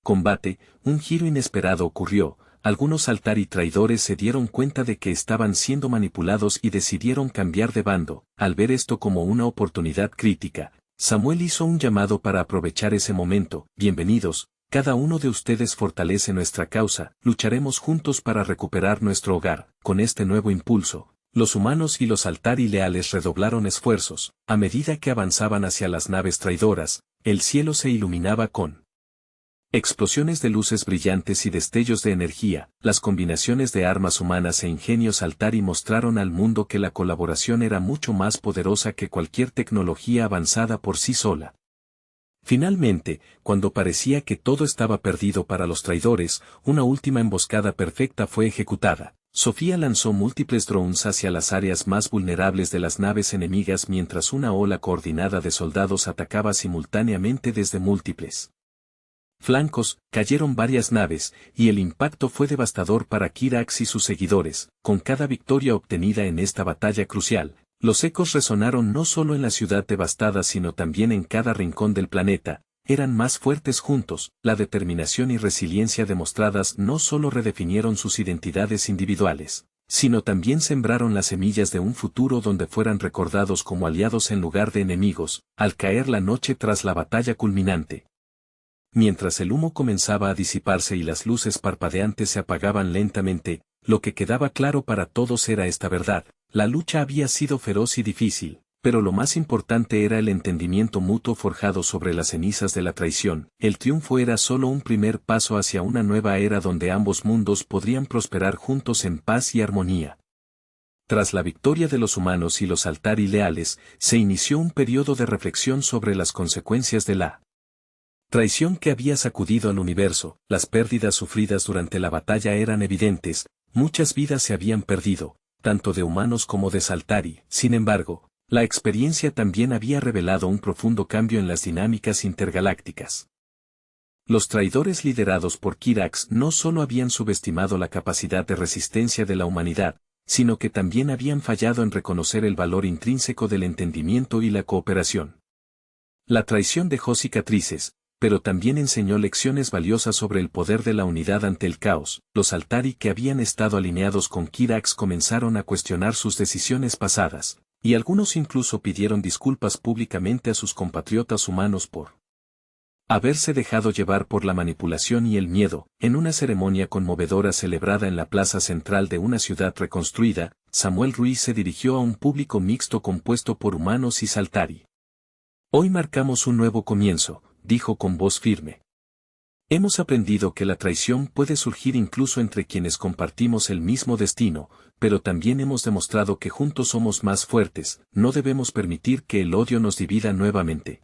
combate, un giro inesperado ocurrió. Algunos Altari traidores se dieron cuenta de que estaban siendo manipulados y decidieron cambiar de bando. Al ver esto como una oportunidad crítica, Samuel hizo un llamado para aprovechar ese momento. Bienvenidos, cada uno de ustedes fortalece nuestra causa, lucharemos juntos para recuperar nuestro hogar. Con este nuevo impulso, los humanos y los Altari leales redoblaron esfuerzos. A medida que avanzaban hacia las naves traidoras, el cielo se iluminaba con explosiones de luces brillantes y destellos de energía. Las combinaciones de armas humanas e ingenios Altari mostraron al mundo que la colaboración era mucho más poderosa que cualquier tecnología avanzada por sí sola. Finalmente, cuando parecía que todo estaba perdido para los traidores, una última emboscada perfecta fue ejecutada. Sofía lanzó múltiples drones hacia las áreas más vulnerables de las naves enemigas mientras una ola coordinada de soldados atacaba simultáneamente desde múltiples flancos. Cayeron varias naves, y el impacto fue devastador para Kirax y sus seguidores. Con cada victoria obtenida en esta batalla crucial, los ecos resonaron no solo en la ciudad devastada sino también en cada rincón del planeta. Eran más fuertes juntos. La determinación y resiliencia demostradas no solo redefinieron sus identidades individuales, sino también sembraron las semillas de un futuro donde fueran recordados como aliados en lugar de enemigos. Al caer la noche tras la batalla culminante, mientras el humo comenzaba a disiparse y las luces parpadeantes se apagaban lentamente, lo que quedaba claro para todos era esta verdad: la lucha había sido feroz y difícil, pero lo más importante era el entendimiento mutuo forjado sobre las cenizas de la traición. El triunfo era solo un primer paso hacia una nueva era donde ambos mundos podrían prosperar juntos en paz y armonía. Tras la victoria de los humanos y los Altari leales, se inició un periodo de reflexión sobre las consecuencias de la traición que había sacudido al universo. Las pérdidas sufridas durante la batalla eran evidentes, muchas vidas se habían perdido, tanto de humanos como de Saltari. Sin embargo, la experiencia también había revelado un profundo cambio en las dinámicas intergalácticas. Los traidores liderados por Kirax no solo habían subestimado la capacidad de resistencia de la humanidad, sino que también habían fallado en reconocer el valor intrínseco del entendimiento y la cooperación. La traición dejó cicatrices, pero también enseñó lecciones valiosas sobre el poder de la unidad ante el caos. Los Altari que habían estado alineados con Kirax comenzaron a cuestionar sus decisiones pasadas, y algunos incluso pidieron disculpas públicamente a sus compatriotas humanos por haberse dejado llevar por la manipulación y el miedo. En una ceremonia conmovedora celebrada en la plaza central de una ciudad reconstruida, Samuel Ruiz se dirigió a un público mixto compuesto por humanos y Saltari. Hoy marcamos un nuevo comienzo, dijo con voz firme. Hemos aprendido que la traición puede surgir incluso entre quienes compartimos el mismo destino, pero también hemos demostrado que juntos somos más fuertes. No debemos permitir que el odio nos divida nuevamente.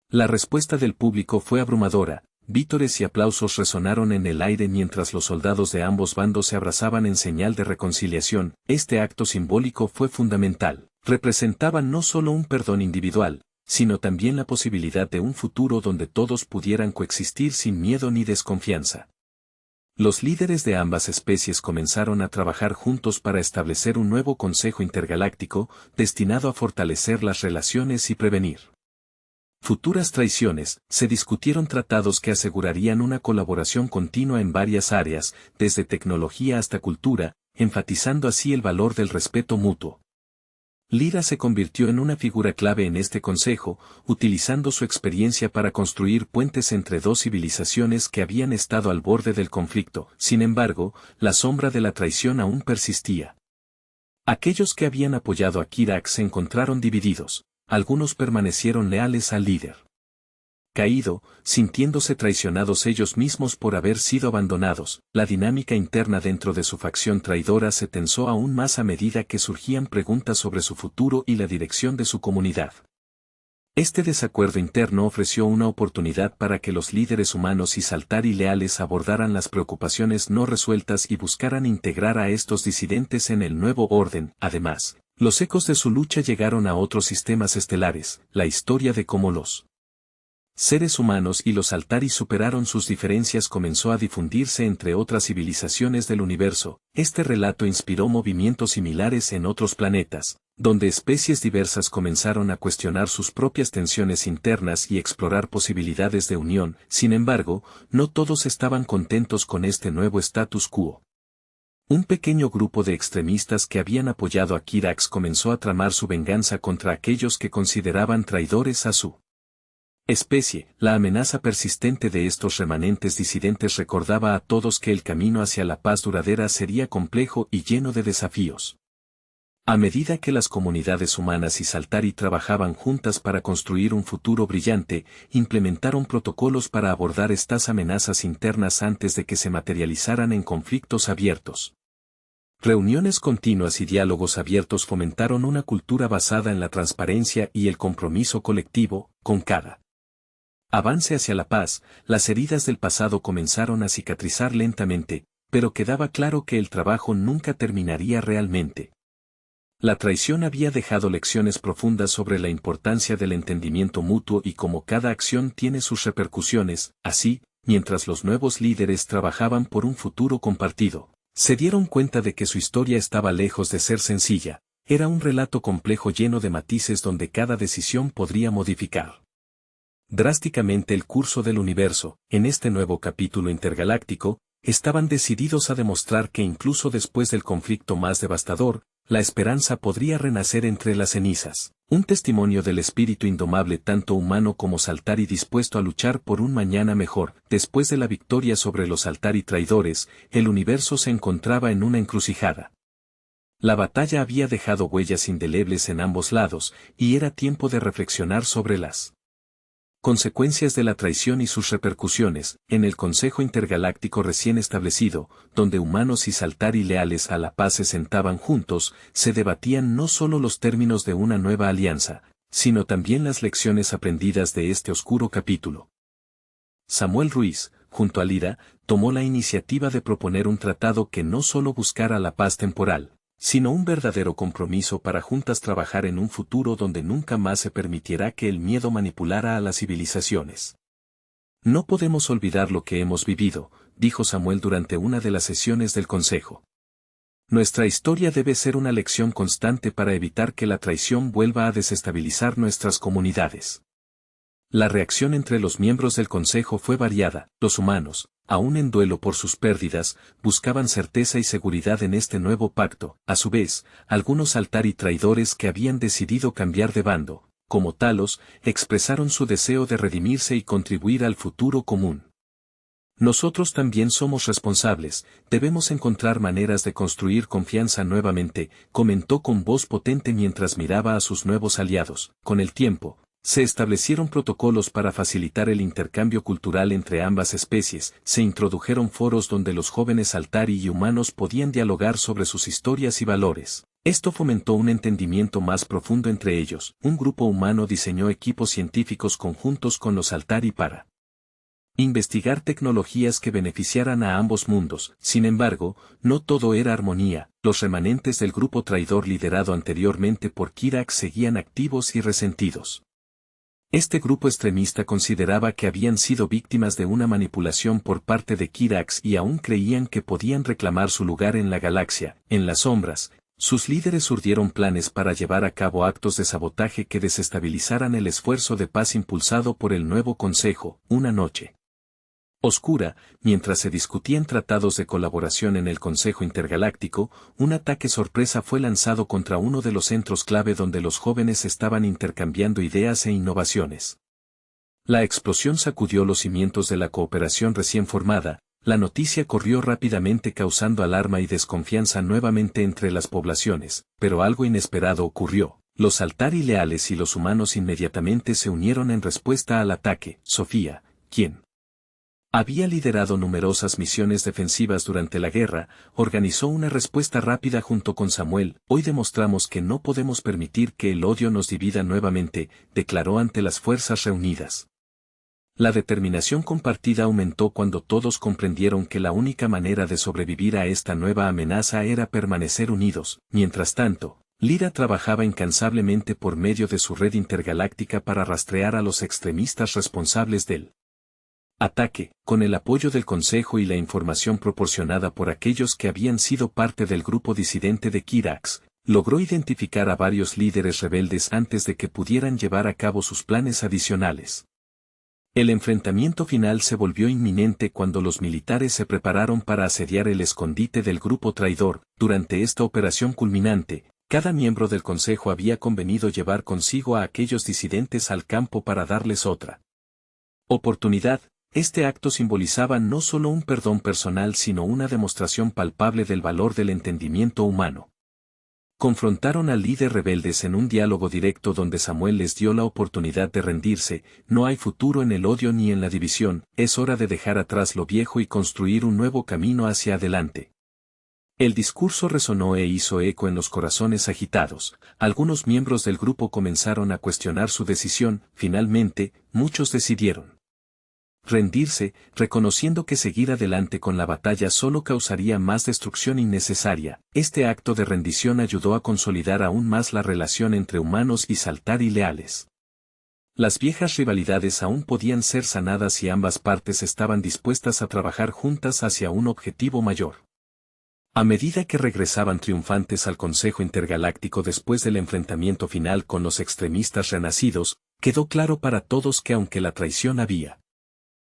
La respuesta del público fue abrumadora. Vítores y aplausos resonaron en el aire mientras los soldados de ambos bandos se abrazaban en señal de reconciliación. Este acto simbólico fue fundamental. Representaba no solo un perdón individual, sino también la posibilidad de un futuro donde todos pudieran coexistir sin miedo ni desconfianza. Los líderes de ambas especies comenzaron a trabajar juntos para establecer un nuevo Consejo Intergaláctico, destinado a fortalecer las relaciones y prevenir futuras traiciones. Se discutieron tratados que asegurarían una colaboración continua en varias áreas, desde tecnología hasta cultura, enfatizando así el valor del respeto mutuo. Lyra se convirtió en una figura clave en este consejo, utilizando su experiencia para construir puentes entre dos civilizaciones que habían estado al borde del conflicto. Sin embargo, la sombra de la traición aún persistía. Aquellos que habían apoyado a Kirax se encontraron divididos. Algunos permanecieron leales al líder caído, sintiéndose traicionados ellos mismos por haber sido abandonados. La dinámica interna dentro de su facción traidora se tensó aún más a medida que surgían preguntas sobre su futuro y la dirección de su comunidad. Este desacuerdo interno ofreció una oportunidad para que los líderes humanos y Saltari leales abordaran las preocupaciones no resueltas y buscaran integrar a estos disidentes en el nuevo orden. Además, los ecos de su lucha llegaron a otros sistemas estelares, la historia de cómo los seres humanos y los Saltari superaron sus diferencias comenzó a difundirse entre otras civilizaciones del universo. Este relato inspiró movimientos similares en otros planetas, donde especies diversas comenzaron a cuestionar sus propias tensiones internas y explorar posibilidades de unión. Sin embargo, no todos estaban contentos con este nuevo status quo. Un pequeño grupo de extremistas que habían apoyado a Kirax comenzó a tramar su venganza contra aquellos que consideraban traidores a su especie. La amenaza persistente de estos remanentes disidentes recordaba a todos que el camino hacia la paz duradera sería complejo y lleno de desafíos. A medida que las comunidades humanas y Saltari trabajaban juntas para construir un futuro brillante, implementaron protocolos para abordar estas amenazas internas antes de que se materializaran en conflictos abiertos. Reuniones continuas y diálogos abiertos fomentaron una cultura basada en la transparencia y el compromiso colectivo. Con cada avance hacia la paz, las heridas del pasado comenzaron a cicatrizar lentamente, pero quedaba claro que el trabajo nunca terminaría realmente. La traición había dejado lecciones profundas sobre la importancia del entendimiento mutuo y cómo cada acción tiene sus repercusiones. Así, mientras los nuevos líderes trabajaban por un futuro compartido, se dieron cuenta de que su historia estaba lejos de ser sencilla, era un relato complejo lleno de matices donde cada decisión podría modificar drásticamente el curso del universo. En este nuevo capítulo intergaláctico, estaban decididos a demostrar que incluso después del conflicto más devastador, la esperanza podría renacer entre las cenizas. Un testimonio del espíritu indomable tanto humano como Saltari dispuesto a luchar por un mañana mejor. Después de la victoria sobre los Saltari traidores, el universo se encontraba en una encrucijada. La batalla había dejado huellas indelebles en ambos lados, y era tiempo de reflexionar sobre las consecuencias de la traición y sus repercusiones. En el Consejo Intergaláctico recién establecido, donde humanos y Saltari leales a la paz se sentaban juntos, se debatían no solo los términos de una nueva alianza, sino también las lecciones aprendidas de este oscuro capítulo. Samuel Ruiz, junto a Lyra, tomó la iniciativa de proponer un tratado que no solo buscara la paz temporal, sino un verdadero compromiso para juntas trabajar en un futuro donde nunca más se permitirá que el miedo manipulara a las civilizaciones. No podemos olvidar lo que hemos vivido, dijo Samuel durante una de las sesiones del Consejo. Nuestra historia debe ser una lección constante para evitar que la traición vuelva a desestabilizar nuestras comunidades. La reacción entre los miembros del Consejo fue variada. Los humanos, aún en duelo por sus pérdidas, buscaban certeza y seguridad en este nuevo pacto. A su vez, algunos Saltari traidores que habían decidido cambiar de bando, como Talos, expresaron su deseo de redimirse y contribuir al futuro común. Nosotros también somos responsables, debemos encontrar maneras de construir confianza nuevamente, comentó con voz potente mientras miraba a sus nuevos aliados. Con el tiempo, se establecieron protocolos para facilitar el intercambio cultural entre ambas especies, se introdujeron foros donde los jóvenes Saltari y humanos podían dialogar sobre sus historias y valores. Esto fomentó un entendimiento más profundo entre ellos. Un grupo humano diseñó equipos científicos conjuntos con los Saltari para investigar tecnologías que beneficiaran a ambos mundos. Sin embargo, no todo era armonía. Los remanentes del grupo traidor liderado anteriormente por Kirax seguían activos y resentidos. Este grupo extremista consideraba que habían sido víctimas de una manipulación por parte de Kirax y aún creían que podían reclamar su lugar en la galaxia. En las sombras, sus líderes urdieron planes para llevar a cabo actos de sabotaje que desestabilizaran el esfuerzo de paz impulsado por el nuevo Consejo. Una noche oscura, mientras se discutían tratados de colaboración en el Consejo Intergaláctico, un ataque sorpresa fue lanzado contra uno de los centros clave donde los jóvenes estaban intercambiando ideas e innovaciones. La explosión sacudió los cimientos de la cooperación recién formada, la noticia corrió rápidamente causando alarma y desconfianza nuevamente entre las poblaciones, pero algo inesperado ocurrió. Los Saltari leales y los humanos inmediatamente se unieron en respuesta al ataque. Sofía, quien había liderado numerosas misiones defensivas durante la guerra, organizó una respuesta rápida junto con Samuel. Hoy demostramos que no podemos permitir que el odio nos divida nuevamente, declaró ante las fuerzas reunidas. La determinación compartida aumentó cuando todos comprendieron que la única manera de sobrevivir a esta nueva amenaza era permanecer unidos. Mientras tanto, Lyra trabajaba incansablemente por medio de su red intergaláctica para rastrear a los extremistas responsables del ataque. Con el apoyo del Consejo y la información proporcionada por aquellos que habían sido parte del grupo disidente de Kirax, logró identificar a varios líderes rebeldes antes de que pudieran llevar a cabo sus planes adicionales. El enfrentamiento final se volvió inminente cuando los militares se prepararon para asediar el escondite del grupo traidor. Durante esta operación culminante, cada miembro del Consejo había convenido llevar consigo a aquellos disidentes al campo para darles otra oportunidad. Este acto simbolizaba no solo un perdón personal sino una demostración palpable del valor del entendimiento humano. Confrontaron al líder rebeldes en un diálogo directo donde Samuel les dio la oportunidad de rendirse. No hay futuro en el odio ni en la división, es hora de dejar atrás lo viejo y construir un nuevo camino hacia adelante. El discurso resonó e hizo eco en los corazones agitados. Algunos miembros del grupo comenzaron a cuestionar su decisión. Finalmente, muchos decidieron rendirse, reconociendo que seguir adelante con la batalla solo causaría más destrucción innecesaria. Este acto de rendición ayudó a consolidar aún más la relación entre humanos y Saltari leales. Las viejas rivalidades aún podían ser sanadas y ambas partes estaban dispuestas a trabajar juntas hacia un objetivo mayor. A medida que regresaban triunfantes al Consejo Intergaláctico después del enfrentamiento final con los extremistas renacidos, quedó claro para todos que aunque la traición había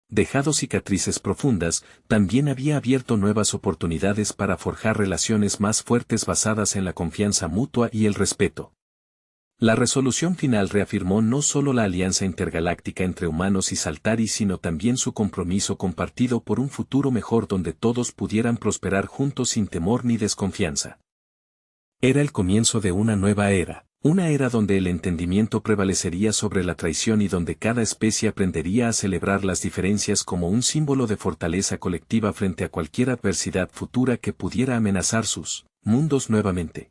dejado cicatrices profundas, también había abierto nuevas oportunidades para forjar relaciones más fuertes basadas en la confianza mutua y el respeto. La resolución final reafirmó no solo la alianza intergaláctica entre humanos y Saltari sino también su compromiso compartido por un futuro mejor donde todos pudieran prosperar juntos sin temor ni desconfianza. Era el comienzo de una nueva era. Una era donde el entendimiento prevalecería sobre la traición y donde cada especie aprendería a celebrar las diferencias como un símbolo de fortaleza colectiva frente a cualquier adversidad futura que pudiera amenazar sus mundos nuevamente.